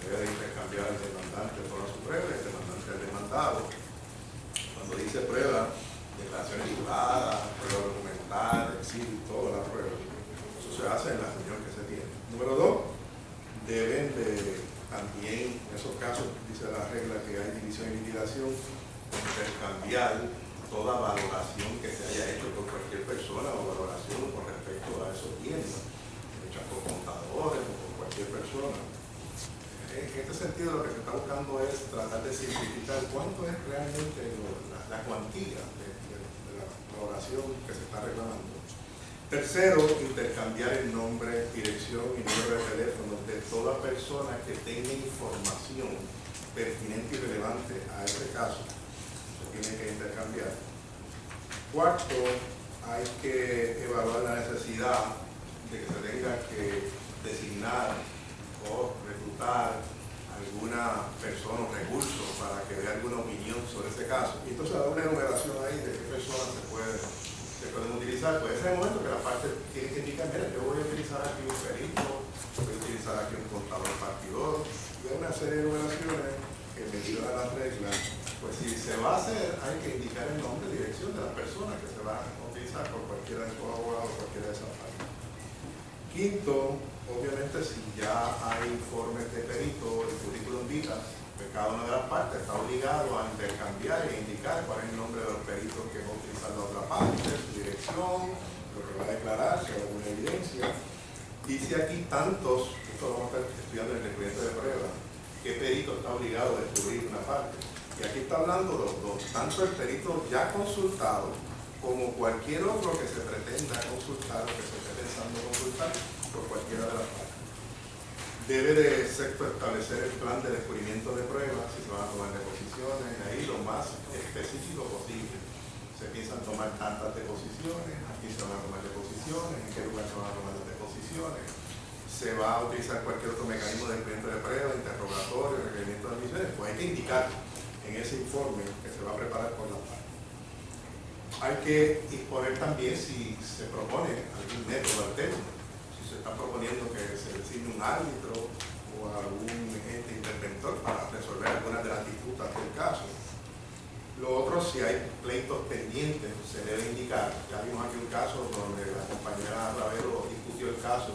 debe de intercambiar al demandante toda su prueba, el demandante al demandado. Cuando dice prueba, declaraciones juradas, prueba documental, exhibir toda la prueba. Eso se hace en la reunión que se tiene. Número 2, deben de también, en esos casos, dice la regla que hay división y liquidación, intercambiar toda valoración que se haya hecho por cualquier persona o valoración con respecto a esos bienes, hechas por contadores o por cualquier persona. En este sentido, lo que se está buscando es tratar de simplificar cuánto es realmente la cuantía de la valoración que se está reclamando. Tercero, intercambiar el nombre, dirección y número de teléfono de toda persona que tenga información pertinente y relevante a este caso. Tiene que intercambiar. Cuarto, hay que evaluar la necesidad de que se tenga que designar o reclutar alguna persona o recurso para que dé alguna opinión sobre ese caso. Y entonces da una enumeración ahí de qué personas se pueden utilizar. Puede ser el momento que la parte tiene que indicar, mira, yo voy a utilizar aquí un perito, voy a utilizar aquí un contador partidor, y hay una serie de enumeraciones que medido a las reglas. Pues si se va a hacer, hay que indicar el nombre y dirección de las personas que se van a utilizar por cualquiera de estos abogados o cualquiera de esas partes. Quinto, obviamente si ya hay informes de perito, el currículum vitae, pues cada una de las partes está obligado a intercambiar e indicar cuál es el nombre de los peritos que va a utilizar la otra parte, su dirección, lo que va a declarar, si hay alguna evidencia. Dice aquí tantos, esto lo vamos a estar estudiando en el expediente de prueba, qué perito está obligado a descubrir una parte. Y aquí está hablando los dos, tanto el perito ya consultado como cualquier otro que se pretenda consultar o que se esté pensando consultar por cualquiera de las partes. Debe de, sexto, establecer el plan de descubrimiento de pruebas, si se van a tomar deposiciones, ahí lo más específico posible. Se piensan tomar tantas deposiciones, aquí se van a tomar deposiciones, en qué lugar se van a tomar las deposiciones. Se va a utilizar cualquier otro mecanismo de descubrimiento de pruebas, interrogatorio, requerimiento de admisiones, pues hay que indicar en ese informe que se va a preparar por la parte. Hay que exponer también si se propone algún método alterno, si se está proponiendo que se designe un árbitro o algún ente interventor para resolver algunas de las disputas del caso. Lo otro, si hay pleitos pendientes, se debe indicar. Ya vimos aquí un caso donde la compañera Ravelo discutió el caso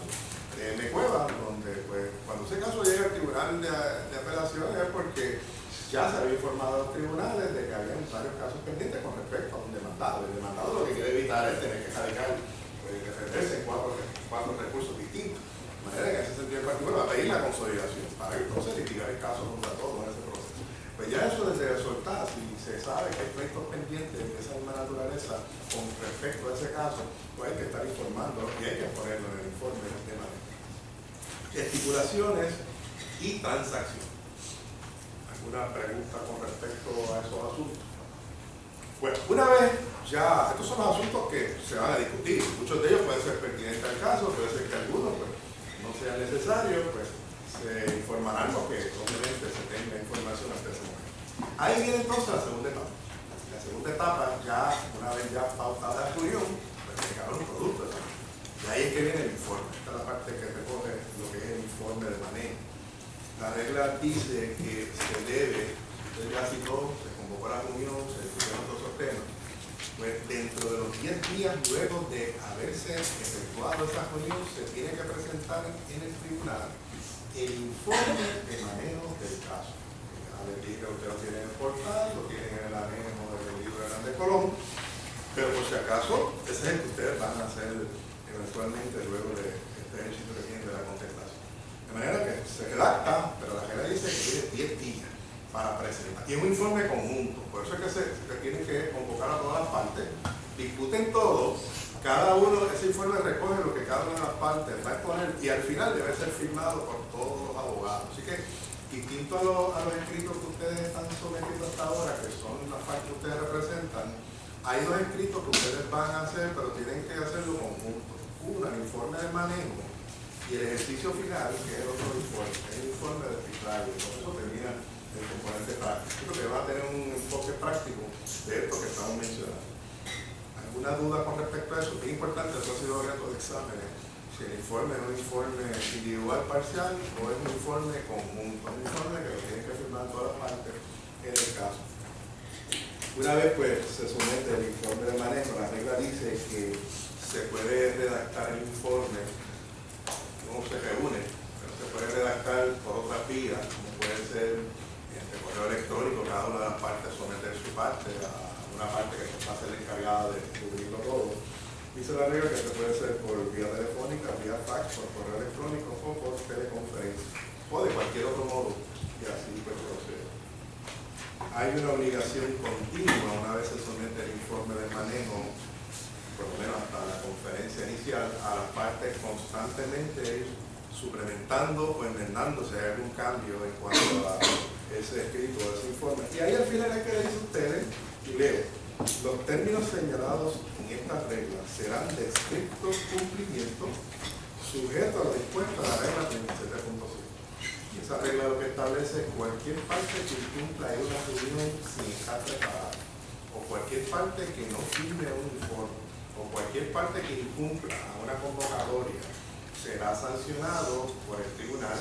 de Cueva, donde pues, cuando ese caso llega al tribunal de apelaciones es porque ya se había informado a los tribunales de que había varios casos pendientes con respecto a un demandado. El demandado lo que quiere evitar es tener que radicar, defenderse en cuatro recursos distintos. De manera que en ese sentido en particular va a pedir la consolidación para entonces litigar el caso contra todos en ese proceso. Pues ya eso desde soltar, si se sabe que hay pleitos pendientes de esa misma naturaleza con respecto a ese caso, pues hay que estar informando y hay que ponerlo en el informe del tema de estipulaciones y transacciones. ¿Alguna pregunta con respecto a esos asuntos? Bueno, una vez ya, estos son los asuntos que se van a discutir. Muchos de ellos pueden ser pertinentes al caso, puede ser que algunos pues, no sean necesarios, pues se informarán porque obviamente se tenga información hasta ese momento. Ahí viene entonces la segunda etapa. La segunda etapa, ya una vez ya pautada la reunión, pues se quedaron los productos. Y ahí es que viene el informe. Esta es la parte que recoge lo que es el informe de manejo. La regla dice que se debe, usted ya citó, se convocó a la reunión, se discutieron todos esos temas, pues dentro de los 10 días luego de haberse efectuado esa reunión, se tiene que presentar en el tribunal el informe de manejo del caso. Ya les dije que ustedes lo tienen en el portal, lo tienen en el anejo del libro de Hernández Colón, pero por si acaso, ese es el que ustedes van a hacer eventualmente luego de este ejercicio que tienen de la contestación. De manera que se redacta, pero la regla dice que tiene 10 días para presentar. Y es un informe conjunto, por eso es que se tiene que convocar a todas las partes discuten todo, cada uno, ese informe recoge lo que cada una de las partes va a exponer y al final debe ser firmado por todos los abogados. Así que, distinto a los escritos que ustedes están sometiendo hasta ahora, que son las partes que ustedes representan, hay dos escritos que ustedes van a hacer, pero tienen que hacerlo conjuntos. Uno, el informe de manejo, y el ejercicio final, que es el otro informe, es el informe de arbitraje. Con eso termina el componente práctico, que va a tener un enfoque práctico de esto que estamos mencionando. ¿Alguna duda con respecto a eso? Es importante, eso ha sido objeto de exámenes. Si el informe es un informe individual parcial o es un informe conjunto, un informe que lo tienen que firmar todas las partes en el caso. Una vez pues se somete el informe de manejo, la regla dice que se puede redactar el informe, no se reúne, pero se puede redactar por otras vías, como puede ser correo electrónico, cada una de las partes someter su parte a una parte que va a ser encargada de cubrirlo todo. Dice la regla que se puede hacer por vía telefónica, vía fax, por correo electrónico o por teleconferencia o de cualquier otro modo, y así pues procede. Hay una obligación continua una vez se somete el informe de manejo, por lo menos hasta la conferencia inicial, a las partes constantemente ir suplementando o enmendando si hay algún cambio en cuanto a ese escrito o ese informe. Y ahí al final hay que decir ustedes, y leo, los términos señalados en estas reglas serán de estricto cumplimiento, sujeto a lo dispuesto a la regla 37.5. Y esa regla lo que establece es cualquier parte que incumpla una reunión sin estar preparada, o cualquier parte que no firme un informe, o cualquier parte que incumpla a una convocatoria, será sancionado por el tribunal.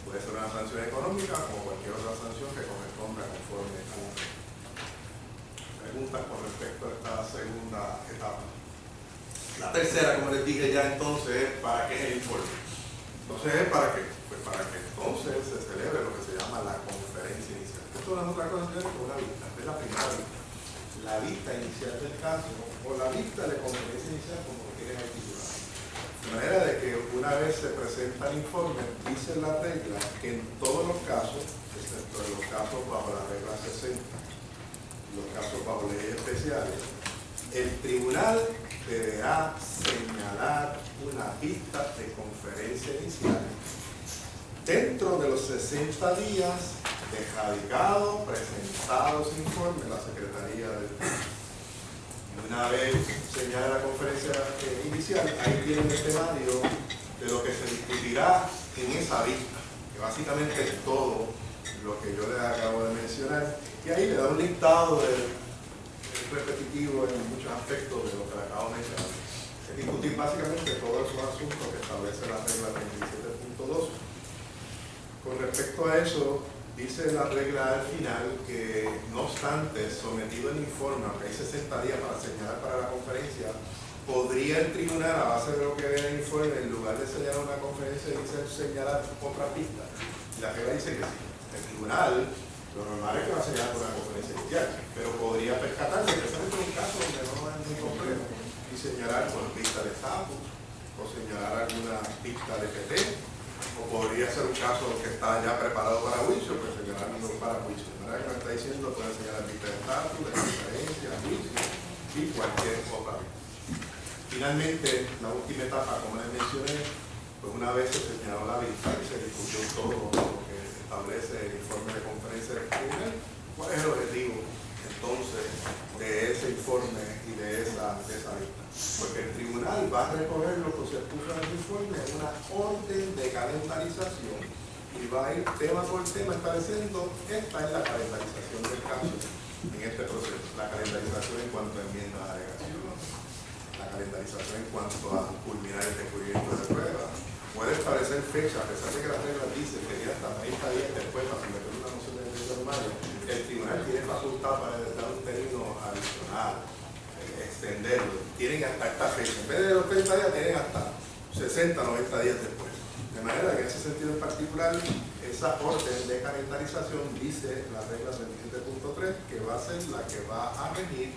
Puede ser una sanción económica o cualquier otra sanción que corresponda conforme a la ley. Preguntas con respecto a esta segunda etapa. La tercera, como les dije ya entonces, es para qué es el informe. Entonces es para qué, pues para que entonces se celebre lo que se llama la conferencia inicial. Esto no es otra cosa que una vista, es la primera vista. La vista inicial del caso o la vista de conferencia inicial, como lo quieren articular. De manera de que una vez se presenta el informe, dice la regla que en todos los casos, excepto en los casos bajo la regla 60, los casos bajo leyes especiales, el tribunal deberá señalar una vista de conferencia inicial dentro de los 60 días de radicado, presentado ese informe en la Secretaría del Tribunal. Una vez señala la conferencia inicial, ahí tienen el temario de lo que se discutirá en esa vista, que básicamente es todo lo que yo les acabo de mencionar, y ahí le da un listado repetitivo en muchos aspectos de lo que le acabo de mencionar. Es discutir básicamente todos esos asuntos que establece la regla 27.2. Con respecto a eso, dice la regla al final que, no obstante, sometido el informe, aunque hay 60 días para señalar para la conferencia, podría el tribunal, a base de lo que ve en el informe, en lugar de señalar una conferencia, dice señalar otra pista. Y la regla dice que sí. El tribunal, lo normal es que va a señalar una conferencia inicial, pero podría percatarse, especialmente en un caso donde no es muy complejo, y señalar por pista de estatus, o señalar alguna pista de PT, o podría ser un caso que está ya preparado para juicio, pues señalarlo para juicio. De manera que me está diciendo, puede señalar pista de estatus, de conferencia, juicio y cualquier otra. Finalmente, la última etapa, como les mencioné, pues una vez se señaló la vista y se discutió todo lo que establece el informe de conferencia del tribunal, ¿cuál es el objetivo entonces de ese informe y de esa vista? Porque el tribunal va a recoger lo que se puso en el informe en una orden de calendarización y va a ir tema por tema estableciendo esta es la calendarización del caso en este proceso. La calendarización en cuanto a enmiendas a alegación, la calendarización en cuanto a culminar el descubrimiento de pruebas. Puede establecer fecha, a pesar de que las reglas dicen que ya hasta 30 días después para someter una moción de derecho humano, el tribunal tiene facultad para dar un término adicional, extenderlo. Tienen hasta esta fecha. En vez de los 30 días, tienen hasta 60, 90 días después. De manera que en ese sentido en particular, esa orden de calendarización dice la regla 27.3 que va a ser la que va a regir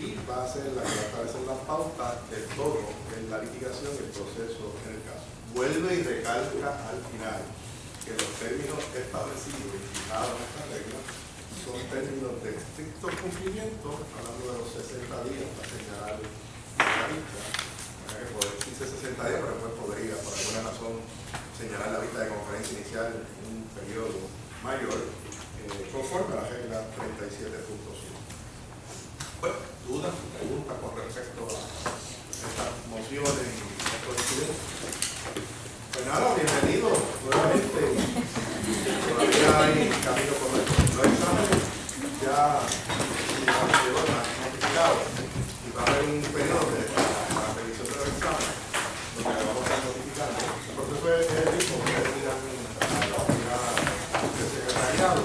y va a ser la que va a establecer la pauta de todo en la litigación y el proceso en el caso. Vuelve y recalca al final que los términos establecidos y fijados en esta regla son términos términos de estricto cumplimiento, hablando de los 60 días para señalar la vista, que poder dice 60 días, pero después podría, por alguna razón, señalar la vista de conferencia inicial en un periodo mayor, conforme a la regla 37.5. Bueno, dudas, preguntas con respecto a estas mociones y estos incidentes. Pues nada, bienvenido nuevamente. Todavía hay camino por los exámenes. Ya llegó notificado y va a haber un periodo para revisión de los exámenes donde vamos a estar notificando. El proceso es el mismo, que es ir a la secretariado